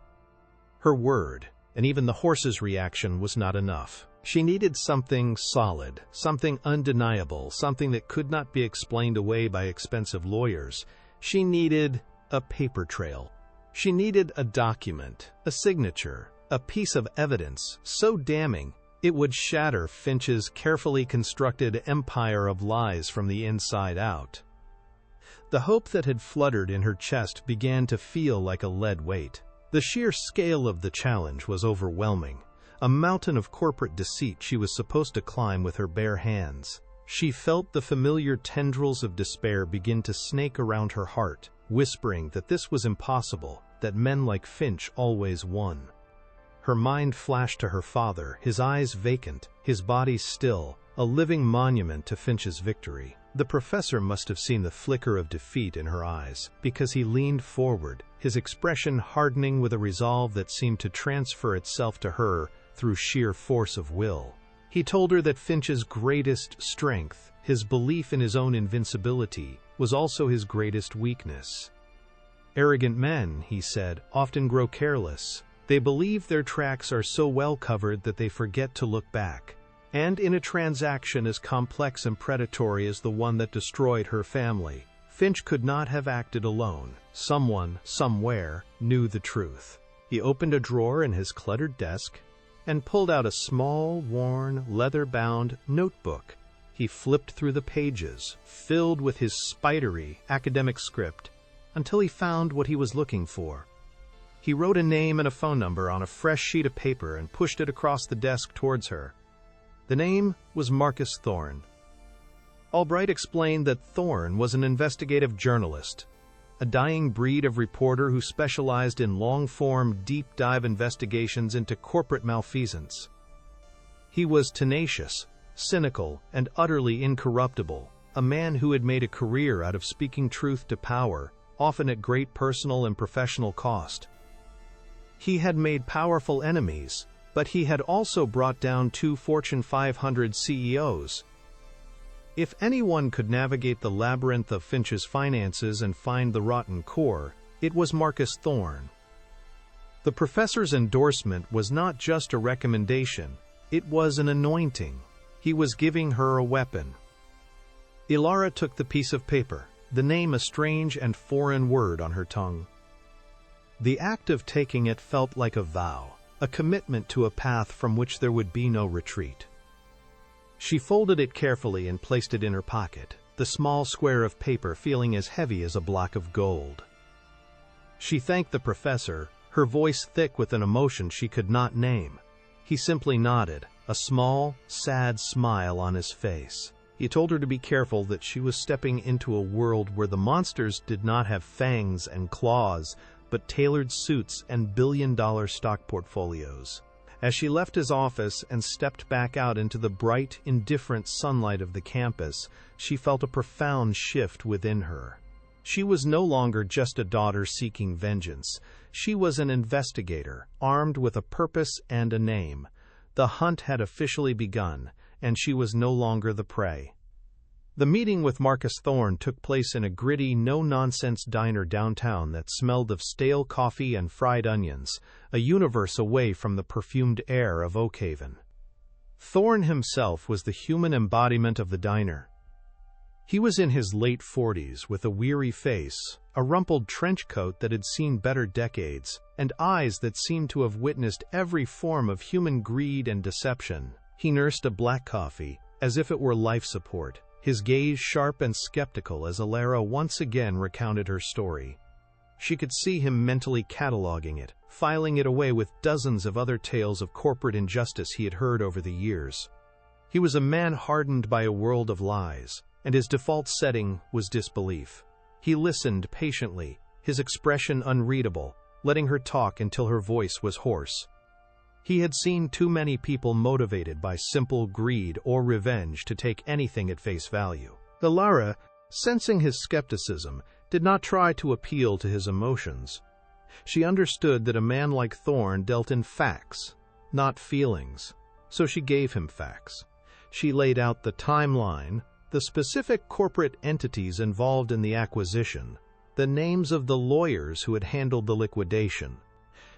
Her word, and even the horse's reaction, was not enough. She needed something solid, something undeniable, something that could not be explained away by expensive lawyers. She needed a paper trail. She needed a document, a signature, a piece of evidence so damning it would shatter Finch's carefully constructed empire of lies from the inside out. The hope that had fluttered in her chest began to feel like a lead weight. The sheer scale of the challenge was overwhelming, a mountain of corporate deceit she was supposed to climb with her bare hands. She felt the familiar tendrils of despair begin to snake around her heart, whispering that this was impossible, that men like Finch always won. Her mind flashed to her father, his eyes vacant, his body still, a living monument to Finch's victory. The professor must have seen the flicker of defeat in her eyes, because he leaned forward, his expression hardening with a resolve that seemed to transfer itself to her through sheer force of will. He told her that Finch's greatest strength, his belief in his own invincibility, was also his greatest weakness. Arrogant men, he said, often grow careless. They believe their tracks are so well covered that they forget to look back. And in a transaction as complex and predatory as the one that destroyed her family, Finch could not have acted alone. Someone, somewhere, knew the truth. He opened a drawer in his cluttered desk and pulled out a small, worn, leather-bound notebook. He flipped through the pages, filled with his spidery academic script, until he found what he was looking for. He wrote a name and a phone number on a fresh sheet of paper and pushed it across the desk towards her. The name was Marcus Thorne. Albright explained that Thorne was an investigative journalist, a dying breed of reporter who specialized in long-form, deep-dive investigations into corporate malfeasance. He was tenacious, cynical, and utterly incorruptible, a man who had made a career out of speaking truth to power, often at great personal and professional cost. He had made powerful enemies, but he had also brought down 2 Fortune 500 CEOs. If anyone could navigate the labyrinth of Finch's finances and find the rotten core, it was Marcus Thorne. The professor's endorsement was not just a recommendation, it was an anointing. He was giving her a weapon. Ilara took the piece of paper, the name a strange and foreign word on her tongue. The act of taking it felt like a vow, a commitment to a path from which there would be no retreat. She folded it carefully and placed it in her pocket, the small square of paper feeling as heavy as a block of gold. She thanked the professor, her voice thick with an emotion she could not name. He simply nodded, a small, sad smile on his face. He told her to be careful, that she was stepping into a world where the monsters did not have fangs and claws, but tailored suits and billion-dollar stock portfolios. As she left his office and stepped back out into the bright, indifferent sunlight of the campus, she felt a profound shift within her. She was no longer just a daughter seeking vengeance. She was an investigator, armed with a purpose and a name. The hunt had officially begun, and she was no longer the prey. The meeting with Marcus Thorne took place in a gritty, no-nonsense diner downtown that smelled of stale coffee and fried onions, a universe away from the perfumed air of Oakhaven. Thorne himself was the human embodiment of the diner. He was in his late 40s with a weary face, a rumpled trench coat that had seen better decades, and eyes that seemed to have witnessed every form of human greed and deception. He nursed a black coffee, as if it were life support, his gaze sharp and skeptical as Alara once again recounted her story. She could see him mentally cataloging it, filing it away with dozens of other tales of corporate injustice he had heard over the years. He was a man hardened by a world of lies, and his default setting was disbelief. He listened patiently, his expression unreadable, letting her talk until her voice was hoarse. He had seen too many people motivated by simple greed or revenge to take anything at face value. Alara, sensing his skepticism, did not try to appeal to his emotions. She understood that a man like Thorne dealt in facts, not feelings, so she gave him facts. She laid out the timeline, the specific corporate entities involved in the acquisition, the names of the lawyers who had handled the liquidation.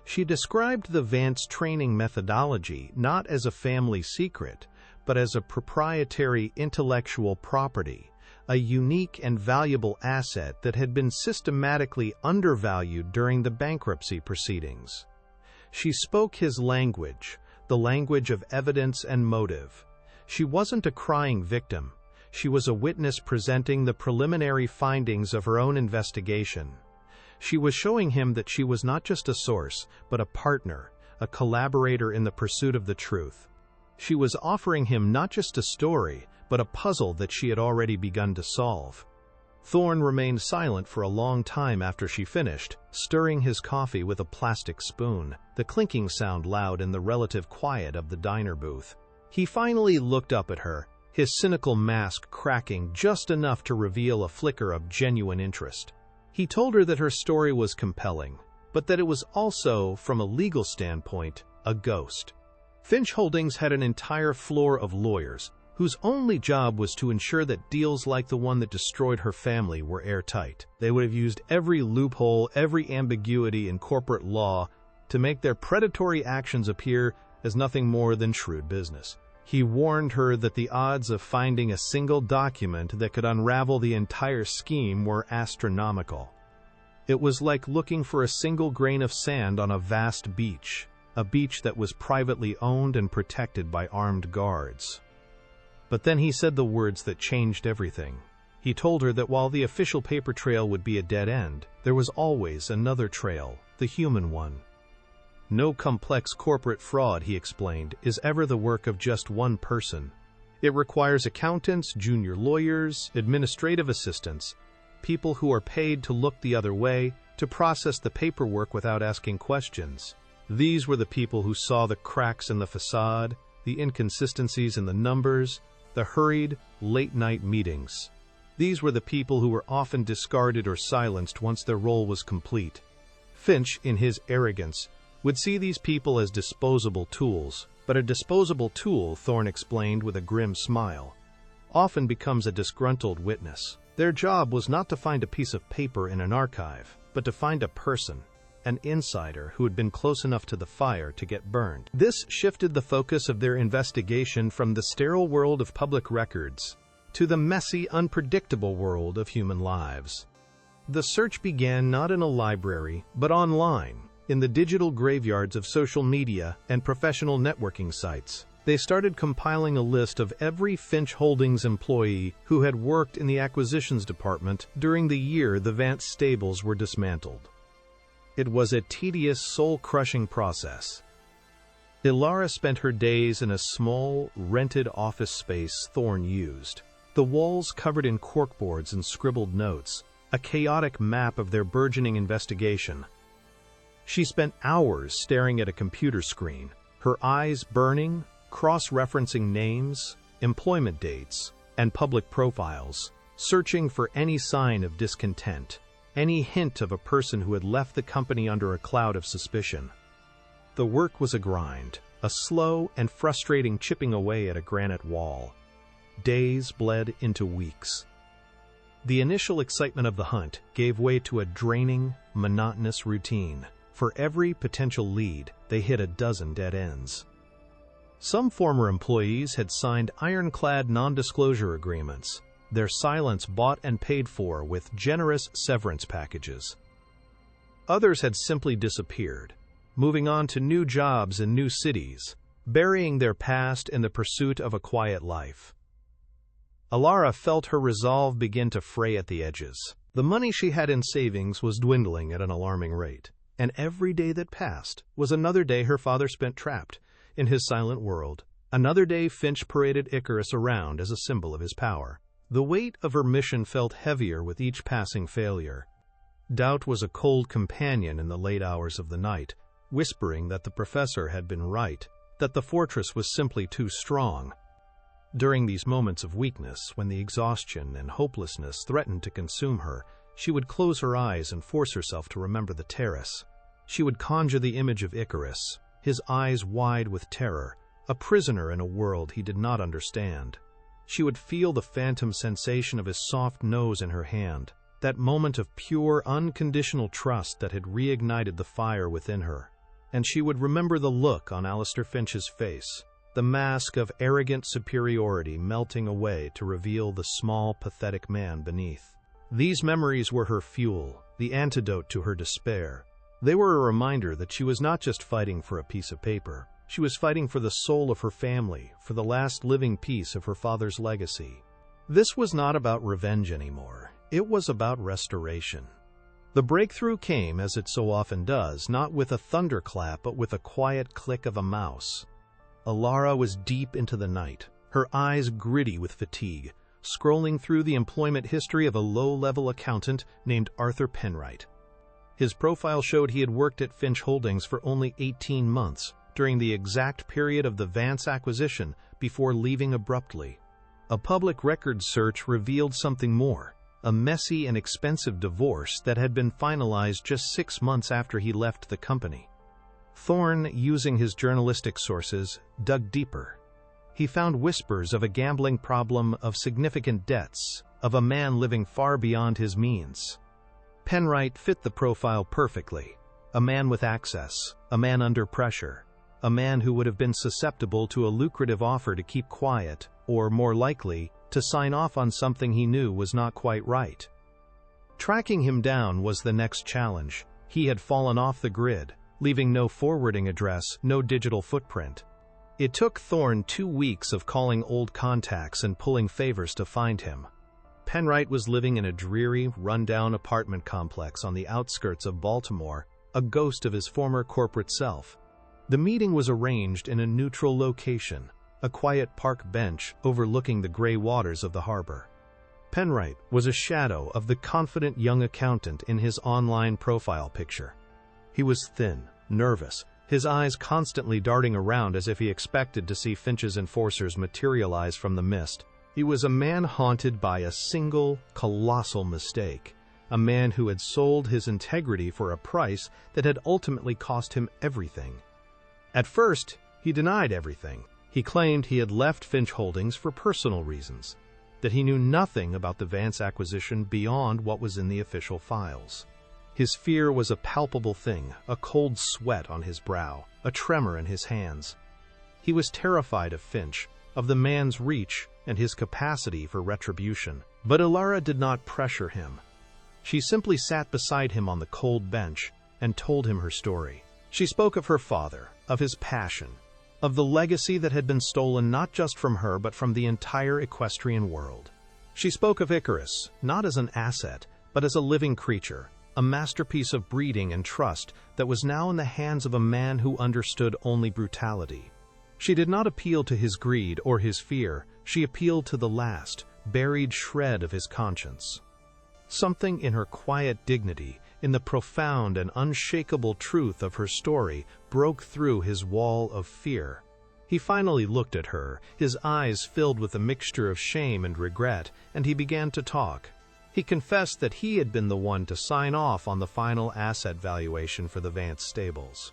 She described the Vance training methodology not as a family secret, but as a proprietary intellectual property, a unique and valuable asset that had been systematically undervalued during the bankruptcy proceedings. She spoke his language, the language of evidence and motive. She wasn't a crying victim. She was a witness presenting the preliminary findings of her own investigation. She was showing him that she was not just a source, but a partner, a collaborator in the pursuit of the truth. She was offering him not just a story, but a puzzle that she had already begun to solve. Thorne remained silent for a long time after she finished, stirring his coffee with a plastic spoon, the clinking sound loud in the relative quiet of the diner booth. He finally looked up at her, his cynical mask cracking just enough to reveal a flicker of genuine interest. He told her that her story was compelling, but that it was also, from a legal standpoint, a ghost. Finch Holdings had an entire floor of lawyers, whose only job was to ensure that deals like the one that destroyed her family were airtight. They would have used every loophole, every ambiguity in corporate law to make their predatory actions appear as nothing more than shrewd business. He warned her that the odds of finding a single document that could unravel the entire scheme were astronomical. It was like looking for a single grain of sand on a vast beach, a beach that was privately owned and protected by armed guards. But then he said the words that changed everything. He told her that while the official paper trail would be a dead end, there was always another trail, the human one. No complex corporate fraud, he explained, is ever the work of just one person. It requires accountants, junior lawyers, administrative assistants, people who are paid to look the other way, to process the paperwork without asking questions. These were the people who saw the cracks in the facade, the inconsistencies in the numbers, the hurried, late-night meetings. These were the people who were often discarded or silenced once their role was complete. Finch, in his arrogance, would see these people as disposable tools, but a disposable tool, Thorne explained with a grim smile, often becomes a disgruntled witness. Their job was not to find a piece of paper in an archive, but to find a person, an insider who had been close enough to the fire to get burned. This shifted the focus of their investigation from the sterile world of public records to the messy, unpredictable world of human lives. The search began not in a library, but online, in the digital graveyards of social media and professional networking sites. They started compiling a list of every Finch Holdings employee who had worked in the acquisitions department during the year the Vance stables were dismantled. It was a tedious, soul-crushing process. Alara spent her days in a small, rented office space Thorne used, the walls covered in corkboards and scribbled notes, a chaotic map of their burgeoning investigation. She spent hours staring at a computer screen, her eyes burning, cross-referencing names, employment dates, and public profiles, searching for any sign of discontent, any hint of a person who had left the company under a cloud of suspicion. The work was a grind, a slow and frustrating chipping away at a granite wall. Days bled into weeks. The initial excitement of the hunt gave way to a draining, monotonous routine. For every potential lead, they hit a dozen dead ends. Some former employees had signed ironclad non-disclosure agreements, their silence bought and paid for with generous severance packages. Others had simply disappeared, moving on to new jobs in new cities, burying their past in the pursuit of a quiet life. Alara felt her resolve begin to fray at the edges. The money she had in savings was dwindling at an alarming rate, and every day that passed was another day her father spent trapped in his silent world. Another day Finch paraded Icarus around as a symbol of his power. The weight of her mission felt heavier with each passing failure. Doubt was a cold companion in the late hours of the night, whispering that the professor had been right, that the fortress was simply too strong. During these moments of weakness, when the exhaustion and hopelessness threatened to consume her, she would close her eyes and force herself to remember the terrace. She would conjure the image of Icarus, his eyes wide with terror, a prisoner in a world he did not understand. She would feel the phantom sensation of his soft nose in her hand, that moment of pure, unconditional trust that had reignited the fire within her. And she would remember the look on Alistair Finch's face, the mask of arrogant superiority melting away to reveal the small, pathetic man beneath. These memories were her fuel, the antidote to her despair. They were a reminder that she was not just fighting for a piece of paper. She was fighting for the soul of her family, for the last living piece of her father's legacy. This was not about revenge anymore. It was about restoration. The breakthrough came, as it so often does, not with a thunderclap, but with a quiet click of a mouse. Alara was deep into the night, her eyes gritty with fatigue, scrolling through the employment history of a low-level accountant named Arthur Penwright. His profile showed he had worked at Finch Holdings for only 18 months, during the exact period of the Vance acquisition, before leaving abruptly. A public records search revealed something more, a messy and expensive divorce that had been finalized just 6 months after he left the company. Thorne, using his journalistic sources, dug deeper. He found whispers of a gambling problem, of significant debts, of a man living far beyond his means. Penwright fit the profile perfectly. A man with access, a man under pressure, a man who would have been susceptible to a lucrative offer to keep quiet, or more likely, to sign off on something he knew was not quite right. Tracking him down was the next challenge. He had fallen off the grid, leaving no forwarding address, no digital footprint. It took Thorne 2 weeks of calling old contacts and pulling favors to find him. Penwright was living in a dreary, run-down apartment complex on the outskirts of Baltimore, a ghost of his former corporate self. The meeting was arranged in a neutral location, a quiet park bench overlooking the gray waters of the harbor. Penwright was a shadow of the confident young accountant in his online profile picture. He was thin, nervous, his eyes constantly darting around as if he expected to see Finch's enforcers materialize from the mist. He was a man haunted by a single, colossal mistake, a man who had sold his integrity for a price that had ultimately cost him everything. At first, he denied everything. He claimed he had left Finch Holdings for personal reasons, that he knew nothing about the Vance acquisition beyond what was in the official files. His fear was a palpable thing, a cold sweat on his brow, a tremor in his hands. He was terrified of Finch, of the man's reach and his capacity for retribution. But Alara did not pressure him. She simply sat beside him on the cold bench and told him her story. She spoke of her father, of his passion, of the legacy that had been stolen not just from her but from the entire equestrian world. She spoke of Icarus, not as an asset, but as a living creature, a masterpiece of breeding and trust that was now in the hands of a man who understood only brutality. She did not appeal to his greed or his fear, she appealed to the last, buried shred of his conscience. Something in her quiet dignity, in the profound and unshakable truth of her story, broke through his wall of fear. He finally looked at her, his eyes filled with a mixture of shame and regret, and he began to talk. He confessed that he had been the one to sign off on the final asset valuation for the Vance stables.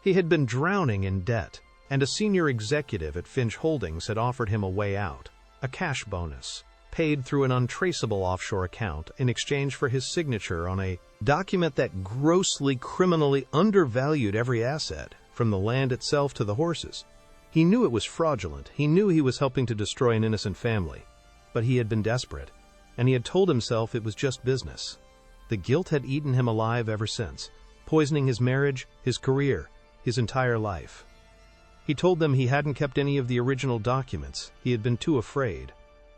He had been drowning in debt, and a senior executive at Finch Holdings had offered him a way out, a cash bonus, paid through an untraceable offshore account in exchange for his signature on a document that grossly, criminally undervalued every asset, from the land itself to the horses. He knew it was fraudulent. He knew he was helping to destroy an innocent family. But he had been desperate, and he had told himself it was just business. The guilt had eaten him alive ever since, poisoning his marriage, his career, his entire life. He told them he hadn't kept any of the original documents. He had been too afraid.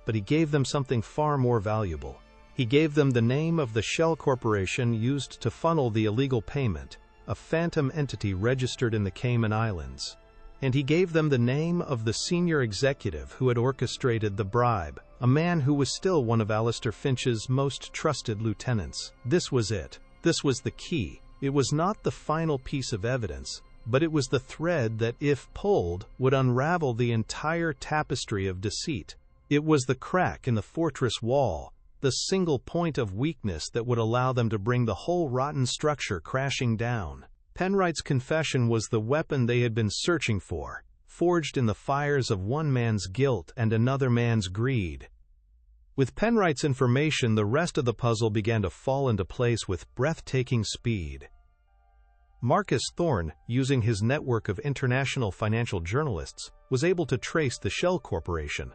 But he gave them something far more valuable. He gave them the name of the shell corporation used to funnel the illegal payment, a phantom entity registered in the Cayman Islands. And he gave them the name of the senior executive who had orchestrated the bribe, a man who was still one of Alistair Finch's most trusted lieutenants. This was it. This was the key. It was not the final piece of evidence, but it was the thread that, if pulled, would unravel the entire tapestry of deceit. It was the crack in the fortress wall, the single point of weakness that would allow them to bring the whole rotten structure crashing down. Penright's confession was the weapon they had been searching for, forged in the fires of one man's guilt and another man's greed. With Penright's information, the rest of the puzzle began to fall into place with breathtaking speed. Marcus Thorne, using his network of international financial journalists, was able to trace the Shell Corporation.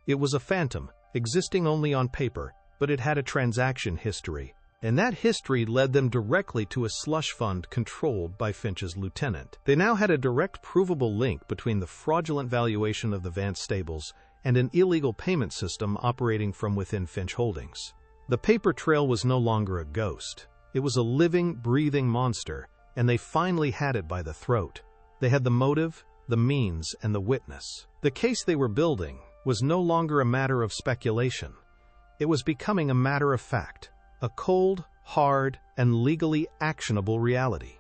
It was a phantom, existing only on paper, but it had a transaction history, and that history led them directly to a slush fund controlled by Finch's lieutenant. They now had a direct provable link between the fraudulent valuation of the Vance stables and an illegal payment system operating from within Finch Holdings. The paper trail was no longer a ghost. It was a living, breathing monster, and they finally had it by the throat. They had the motive, the means, and the witness. The case they were building was no longer a matter of speculation. It was becoming a matter of fact, a cold, hard, and legally actionable reality.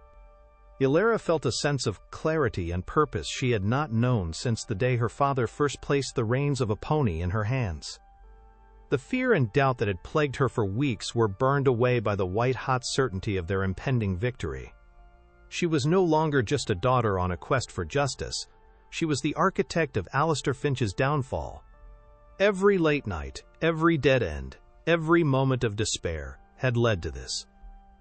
Ilara felt a sense of clarity and purpose she had not known since the day her father first placed the reins of a pony in her hands. The fear and doubt that had plagued her for weeks were burned away by the white-hot certainty of their impending victory. She was no longer just a daughter on a quest for justice. She was the architect of Alistair Finch's downfall. Every late night, every dead end, every moment of despair had led to this.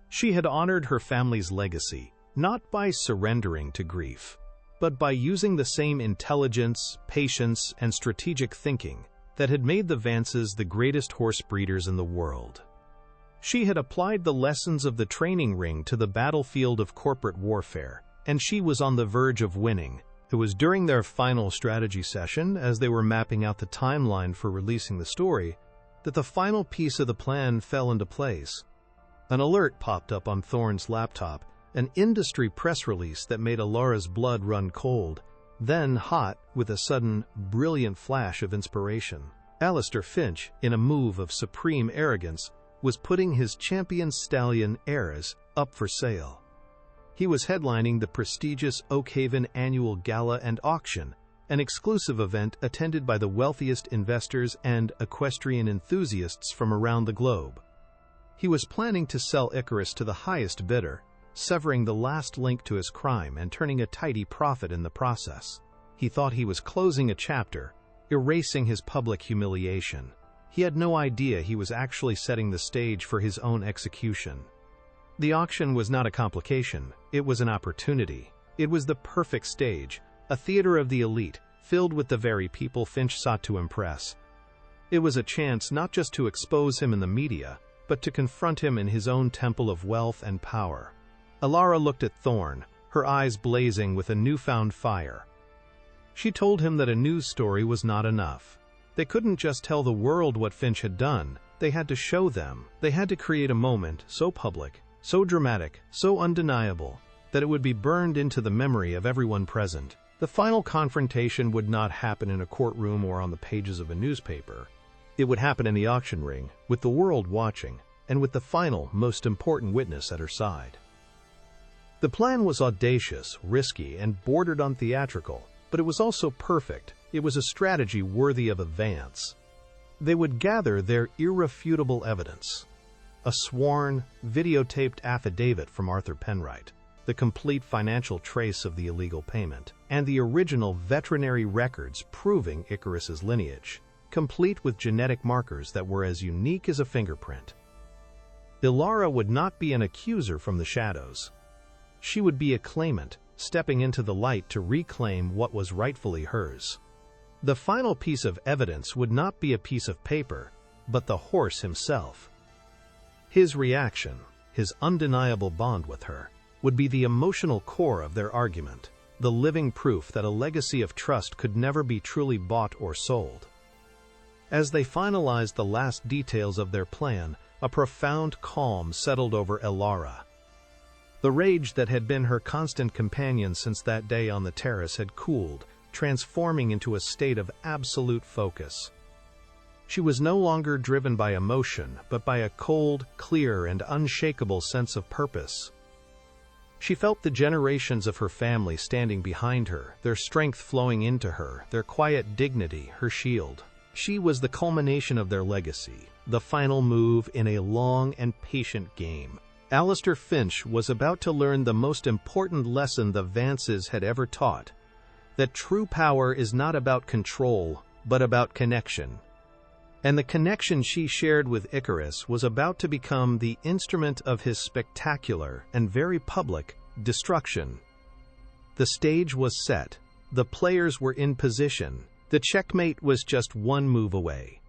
She had honored her family's legacy, not by surrendering to grief, but by using the same intelligence, patience, and strategic thinking that had made the Vances the greatest horse breeders in the world. She had applied the lessons of the training ring to the battlefield of corporate warfare, and she was on the verge of winning. It was during their final strategy session, as they were mapping out the timeline for releasing the story, that the final piece of the plan fell into place. An alert popped up on Thorne's laptop, an industry press release that made Ilara's blood run cold, then hot with a sudden, brilliant flash of inspiration. Alistair Finch, in a move of supreme arrogance, was putting his champion stallion, Eras, up for sale. He was headlining the prestigious Oakhaven Annual Gala and Auction, an exclusive event attended by the wealthiest investors and equestrian enthusiasts from around the globe. He was planning to sell Icarus to the highest bidder, severing the last link to his crime and turning a tidy profit in the process. He thought he was closing a chapter, erasing his public humiliation. He had no idea he was actually setting the stage for his own execution. The auction was not a complication, it was an opportunity. It was the perfect stage, a theater of the elite, filled with the very people Finch sought to impress. It was a chance not just to expose him in the media, but to confront him in his own temple of wealth and power. Ilara looked at Thorne, her eyes blazing with a newfound fire. She told him that a news story was not enough. They couldn't just tell the world what Finch had done, they had to show them. They had to create a moment so public, so dramatic, so undeniable, that it would be burned into the memory of everyone present. The final confrontation would not happen in a courtroom or on the pages of a newspaper. It would happen in the auction ring, with the world watching, and with the final, most important witness at her side. The plan was audacious, risky, and bordered on theatrical, but it was also perfect. It was a strategy worthy of a Vance. They would gather their irrefutable evidence. A sworn, videotaped affidavit from Arthur Penright, the complete financial trace of the illegal payment, and the original veterinary records proving Icarus's lineage, complete with genetic markers that were as unique as a fingerprint. Ilara would not be an accuser from the shadows. She would be a claimant, stepping into the light to reclaim what was rightfully hers. The final piece of evidence would not be a piece of paper, but the horse himself. His reaction, his undeniable bond with her, would be the emotional core of their argument. the living proof that a legacy of trust could never be truly bought or sold. As they finalized the last details of their plan, a profound calm settled over Elara. The rage that had been her constant companion since that day on the terrace had cooled, transforming into a state of absolute focus. She was no longer driven by emotion, but by a cold, clear, and unshakable sense of purpose. She felt the generations of her family standing behind her, their strength flowing into her, their quiet dignity, her shield. She was the culmination of their legacy, the final move in a long and patient game. Alistair Finch was about to learn the most important lesson the Vances had ever taught, that true power is not about control, but about connection. And the connection she shared with Icarus was about to become the instrument of his spectacular and very public destruction. The stage was set, the players were in position, the checkmate was just one move away.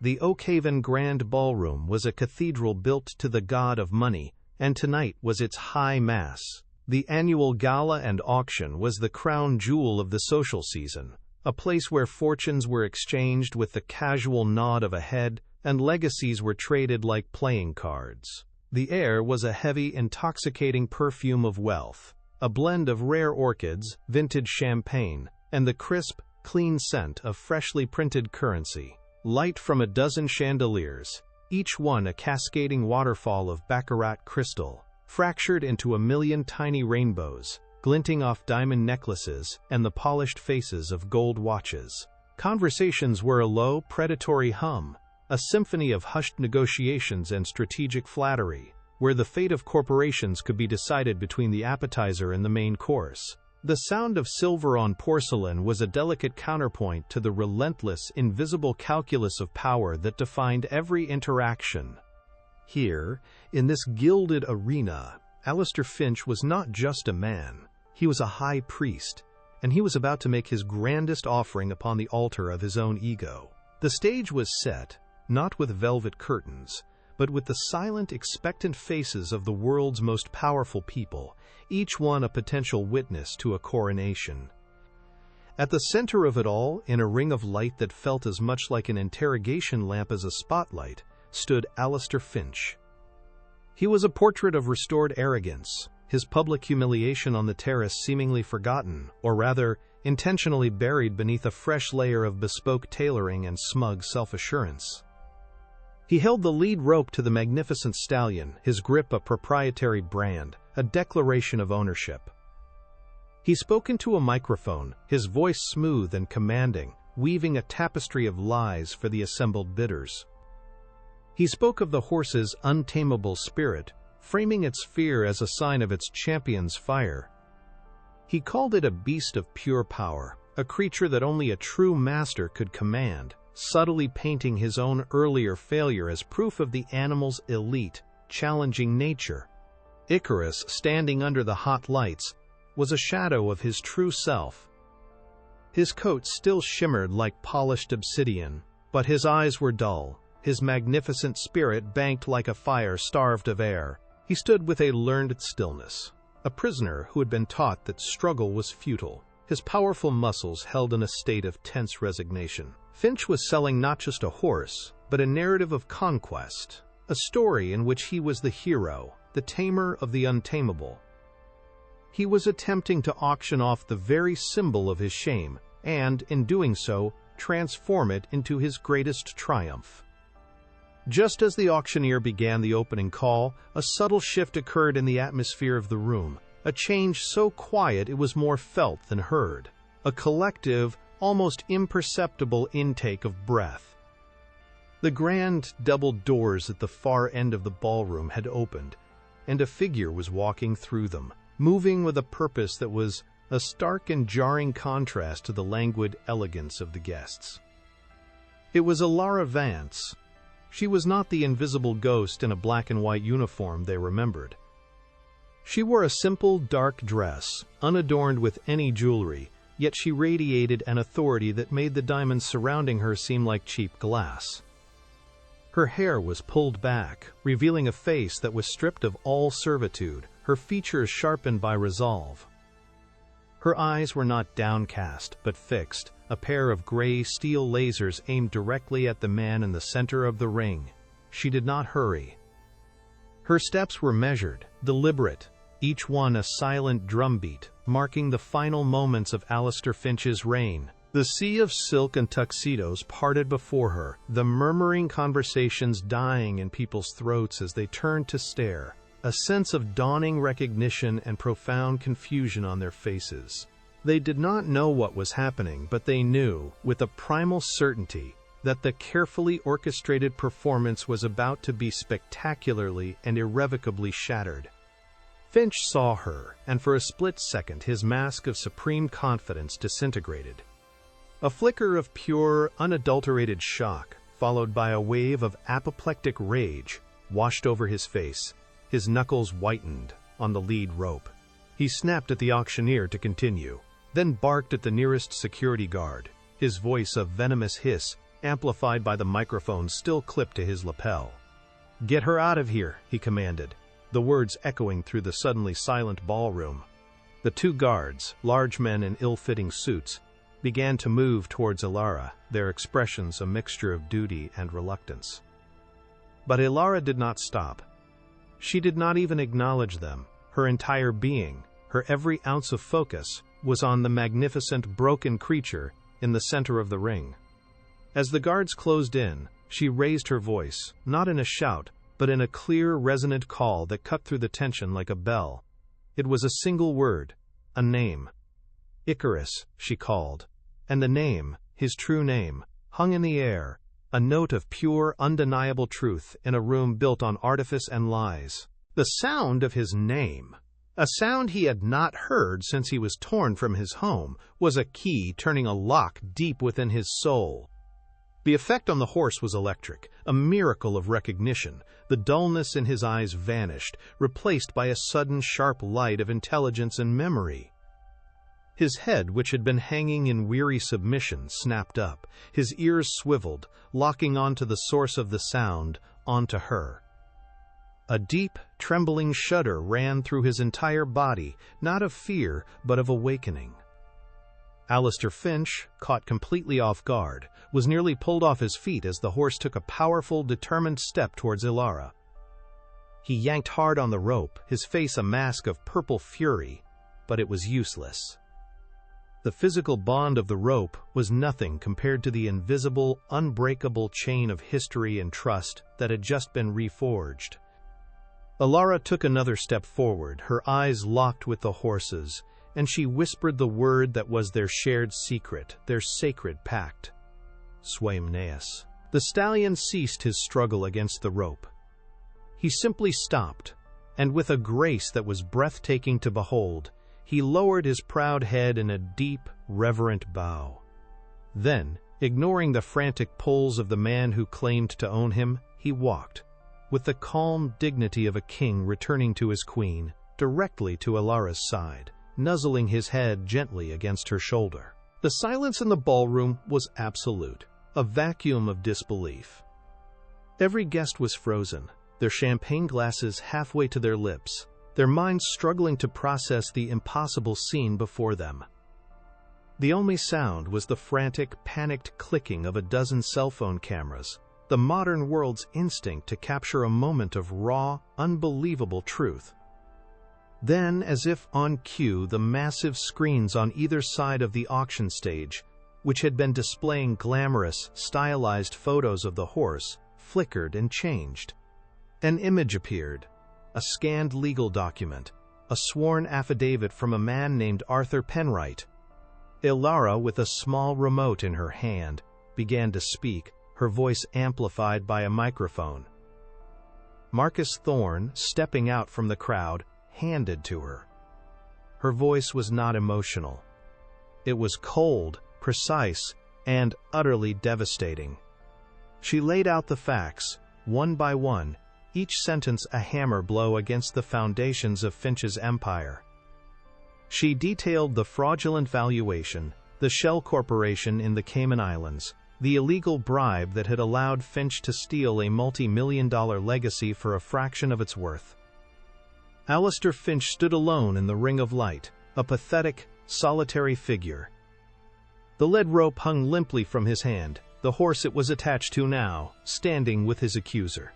The Oakhaven Grand Ballroom was a cathedral built to the god of money, and tonight was its high mass. The annual gala and auction was the crown jewel of the social season, a place where fortunes were exchanged with the casual nod of a head, and legacies were traded like playing cards. The air was a heavy, intoxicating perfume of wealth, a blend of rare orchids, vintage champagne, and the crisp, clean scent of freshly printed currency. Light from a dozen chandeliers, each one a cascading waterfall of baccarat crystal, fractured into a million tiny rainbows, glinting off diamond necklaces and the polished faces of gold watches. Conversations were a low, predatory hum, a symphony of hushed negotiations and strategic flattery, where the fate of corporations could be decided between the appetizer and the main course. The sound of silver on porcelain was a delicate counterpoint to the relentless, invisible calculus of power that defined every interaction. Here, in this gilded arena, Alistair Finch was not just a man, he was a high priest, and he was about to make his grandest offering upon the altar of his own ego. The stage was set, not with velvet curtains, but with the silent, expectant faces of the world's most powerful people, each one a potential witness to a coronation. At the center of it all, in a ring of light that felt as much like an interrogation lamp as a spotlight, stood Alistair Finch. He was a portrait of restored arrogance, his public humiliation on the terrace seemingly forgotten, or rather, intentionally buried beneath a fresh layer of bespoke tailoring and smug self-assurance. He held the lead rope to the magnificent stallion, his grip a proprietary brand, a declaration of ownership. He spoke into a microphone, his voice smooth and commanding, weaving a tapestry of lies for the assembled bidders. He spoke of the horse's untamable spirit, framing its fear as a sign of its champion's fire. He called it a beast of pure power, a creature that only a true master could command, subtly painting his own earlier failure as proof of the animal's elite, challenging nature. Icarus, standing under the hot lights, was a shadow of his true self. His coat still shimmered like polished obsidian, but his eyes were dull, his magnificent spirit banked like a fire starved of air. He stood with a learned stillness, a prisoner who had been taught that struggle was futile, his powerful muscles held in a state of tense resignation. Finch was selling not just a horse, but a narrative of conquest, a story in which he was the hero, the tamer of the untamable. He was attempting to auction off the very symbol of his shame, and, in doing so, transform it into his greatest triumph. Just as the auctioneer began the opening call, a subtle shift occurred in the atmosphere of the room, a change so quiet it was more felt than heard, a collective, almost imperceptible intake of breath. The grand, double doors at the far end of the ballroom had opened, and a figure was walking through them, moving with a purpose that was a stark and jarring contrast to the languid elegance of the guests. It was Elara Vance. She was not the invisible ghost in a black and white uniform they remembered. She wore a simple, dark dress, unadorned with any jewelry, yet she radiated an authority that made the diamonds surrounding her seem like cheap glass. Her hair was pulled back, revealing a face that was stripped of all servitude, her features sharpened by resolve. Her eyes were not downcast, but fixed, a pair of gray steel lasers aimed directly at the man in the center of the ring. She did not hurry. Her steps were measured, deliberate, each one a silent drumbeat, marking the final moments of Alistair Finch's reign. The sea of silk and tuxedos parted before her, the murmuring conversations dying in people's throats as they turned to stare, a sense of dawning recognition and profound confusion on their faces. They did not know what was happening, but they knew, with a primal certainty, that the carefully orchestrated performance was about to be spectacularly and irrevocably shattered. Finch saw her, and for a split second his mask of supreme confidence disintegrated. A flicker of pure, unadulterated shock, followed by a wave of apoplectic rage, washed over his face. His knuckles whitened on the lead rope. He snapped at the auctioneer to continue, then barked at the nearest security guard, his voice a venomous hiss, amplified by the microphone still clipped to his lapel. "Get her out of here," he commanded, the words echoing through the suddenly silent ballroom. The two guards, large men in ill-fitting suits, began to move towards Ilara, their expressions a mixture of duty and reluctance. But Ilara did not stop. She did not even acknowledge them. Her entire being, her every ounce of focus, was on the magnificent broken creature in the center of the ring. As the guards closed in, she raised her voice, not in a shout, but in a clear, resonant call that cut through the tension like a bell. It was a single word, a name. "Icarus," she called, and the name, his true name, hung in the air, a note of pure, undeniable truth in a room built on artifice and lies. The sound of his name, a sound he had not heard since he was torn from his home, was a key turning a lock deep within his soul. The effect on the horse was electric, a miracle of recognition. The dullness in his eyes vanished, replaced by a sudden sharp light of intelligence and memory. His head, which had been hanging in weary submission, snapped up. His ears swiveled, locking onto the source of the sound, onto her. A deep, trembling shudder ran through his entire body, not of fear, but of awakening. Alistair Finch, caught completely off guard, was nearly pulled off his feet as the horse took a powerful, determined step towards Ilara. He yanked hard on the rope, his face a mask of purple fury, but it was useless. The physical bond of the rope was nothing compared to the invisible, unbreakable chain of history and trust that had just been reforged. Ilara took another step forward, her eyes locked with the horse's, and she whispered the word that was their shared secret, their sacred pact. Swaimneus. The stallion ceased his struggle against the rope. He simply stopped, and with a grace that was breathtaking to behold, he lowered his proud head in a deep, reverent bow. Then, ignoring the frantic pulls of the man who claimed to own him, he walked, with the calm dignity of a king returning to his queen, directly to Ilara's side, nuzzling his head gently against her shoulder. The silence in the ballroom was absolute, a vacuum of disbelief. Every guest was frozen, their champagne glasses halfway to their lips, their minds struggling to process the impossible scene before them. The only sound was the frantic, panicked clicking of a dozen cell phone cameras, the modern world's instinct to capture a moment of raw, unbelievable truth. Then, as if on cue, the massive screens on either side of the auction stage, which had been displaying glamorous, stylized photos of the horse, flickered and changed. An image appeared, a scanned legal document, a sworn affidavit from a man named Arthur Penwright. Ilara, with a small remote in her hand, began to speak, her voice amplified by a microphone. Marcus Thorne, stepping out from the crowd, handed to her. Her voice was not emotional. It was cold, precise, and utterly devastating. She laid out the facts, one by one, each sentence a hammer blow against the foundations of Finch's empire. She detailed the fraudulent valuation, the shell corporation in the Cayman Islands, the illegal bribe that had allowed Finch to steal a multi-million-dollar legacy for a fraction of its worth. Alistair Finch stood alone in the ring of light, a pathetic, solitary figure. The lead rope hung limply from his hand, the horse it was attached to now, standing with his accuser.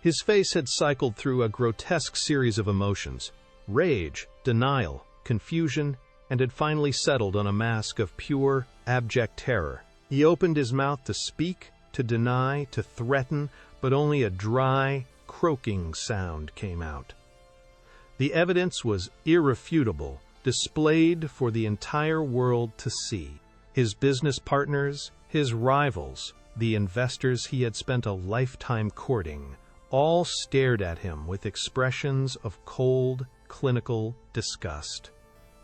His face had cycled through a grotesque series of emotions: rage, denial, confusion, and had finally settled on a mask of pure, abject terror. He opened his mouth to speak, to deny, to threaten, but only a dry, croaking sound came out. The evidence was irrefutable, displayed for the entire world to see. His business partners, his rivals, the investors he had spent a lifetime courting, all stared at him with expressions of cold, clinical disgust.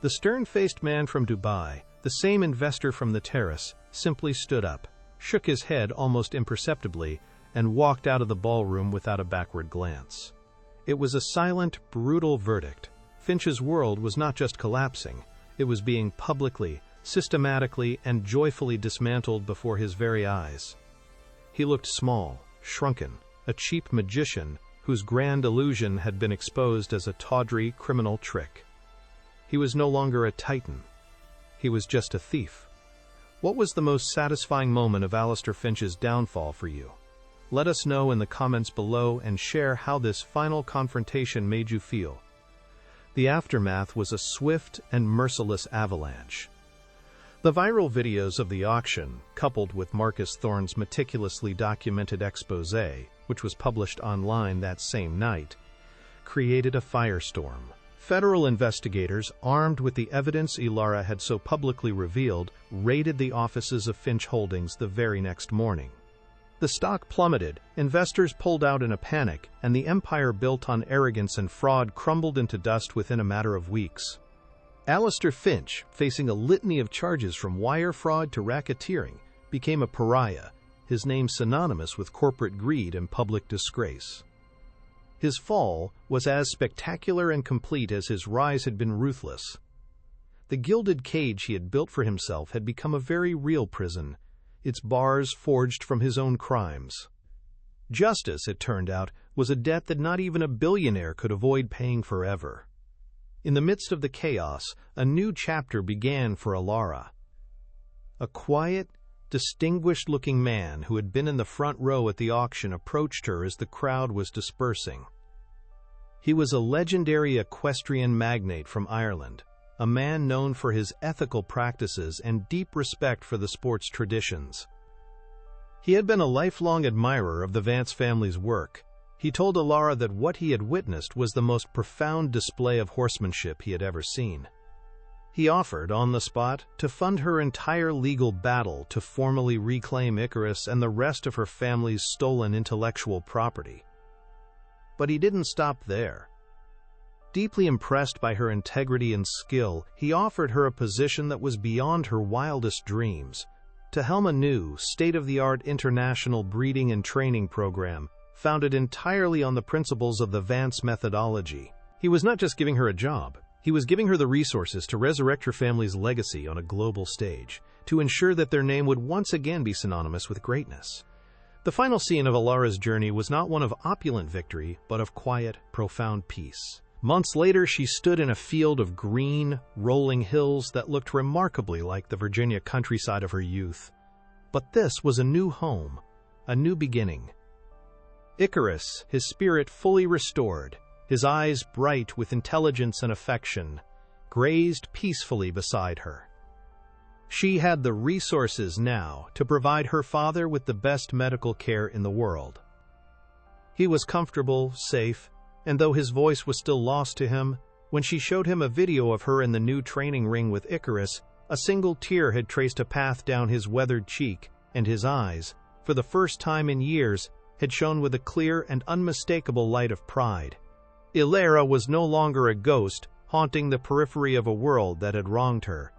The stern-faced man from Dubai, the same investor from the terrace, simply stood up, shook his head almost imperceptibly, and walked out of the ballroom without a backward glance. It was a silent, brutal verdict. Finch's world was not just collapsing, it was being publicly, systematically, and joyfully dismantled before his very eyes. He looked small, shrunken, a cheap magician whose grand illusion had been exposed as a tawdry criminal trick. He was no longer a titan. He was just a thief. What was the most satisfying moment of Alistair Finch's downfall for you? Let us know in the comments below and share how this final confrontation made you feel. The aftermath was a swift and merciless avalanche. The viral videos of the auction, coupled with Marcus Thorne's meticulously documented exposé, which was published online that same night, created a firestorm. Federal investigators, armed with the evidence Ilara had so publicly revealed, raided the offices of Finch Holdings the very next morning. The stock plummeted, investors pulled out in a panic, and the empire built on arrogance and fraud crumbled into dust within a matter of weeks. Alistair Finch, facing a litany of charges from wire fraud to racketeering, became a pariah, his name synonymous with corporate greed and public disgrace. His fall was as spectacular and complete as his rise had been ruthless. The gilded cage he had built for himself had become a very real prison, its bars forged from his own crimes. Justice, it turned out, was a debt that not even a billionaire could avoid paying forever. In the midst of the chaos, a new chapter began for Ilara. A quiet, distinguished-looking man who had been in the front row at the auction approached her as the crowd was dispersing. He was a legendary equestrian magnate from Ireland, a man known for his ethical practices and deep respect for the sport's traditions. He had been a lifelong admirer of the Vance family's work. He told Ilara that what he had witnessed was the most profound display of horsemanship he had ever seen. He offered, on the spot, to fund her entire legal battle to formally reclaim Icarus and the rest of her family's stolen intellectual property. But he didn't stop there. Deeply impressed by her integrity and skill, he offered her a position that was beyond her wildest dreams: to helm a new, state-of-the-art international breeding and training program, founded entirely on the principles of the Vance methodology. He was not just giving her a job. He was giving her the resources to resurrect her family's legacy on a global stage, to ensure that their name would once again be synonymous with greatness. The final scene of Ilara's journey was not one of opulent victory, but of quiet, profound peace. Months later, she stood in a field of green, rolling hills that looked remarkably like the Virginia countryside of her youth. But this was a new home, a new beginning. Icarus, his spirit fully restored, his eyes bright with intelligence and affection, grazed peacefully beside her. She had the resources now to provide her father with the best medical care in the world. He was comfortable, safe, and though his voice was still lost to him, when she showed him a video of her in the new training ring with Icarus, a single tear had traced a path down his weathered cheek, and his eyes, for the first time in years, had shone with a clear and unmistakable light of pride. Ilara was no longer a ghost haunting the periphery of a world that had wronged her.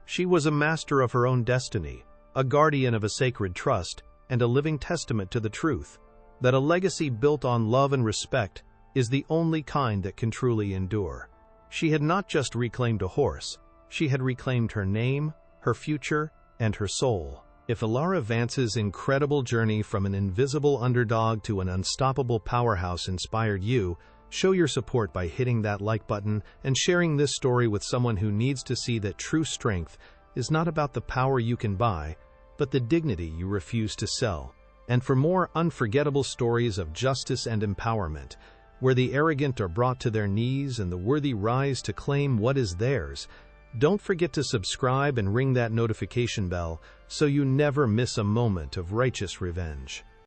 She was a master of her own destiny, a guardian of a sacred trust, and a living testament to the truth that a legacy built on love and respect is the only kind that can truly endure. She had not just reclaimed a horse, she had reclaimed her name, her future, and her soul. If Ilara Vance's incredible journey from an invisible underdog to an unstoppable powerhouse inspired you, Show your support by hitting that like button and sharing this story with someone who needs to see that true strength is not about the power you can buy, but the dignity you refuse to sell. And for more unforgettable stories of justice and empowerment, where the arrogant are brought to their knees and the worthy rise to claim what is theirs, don't forget to subscribe and ring that notification bell so you never miss a moment of righteous revenge.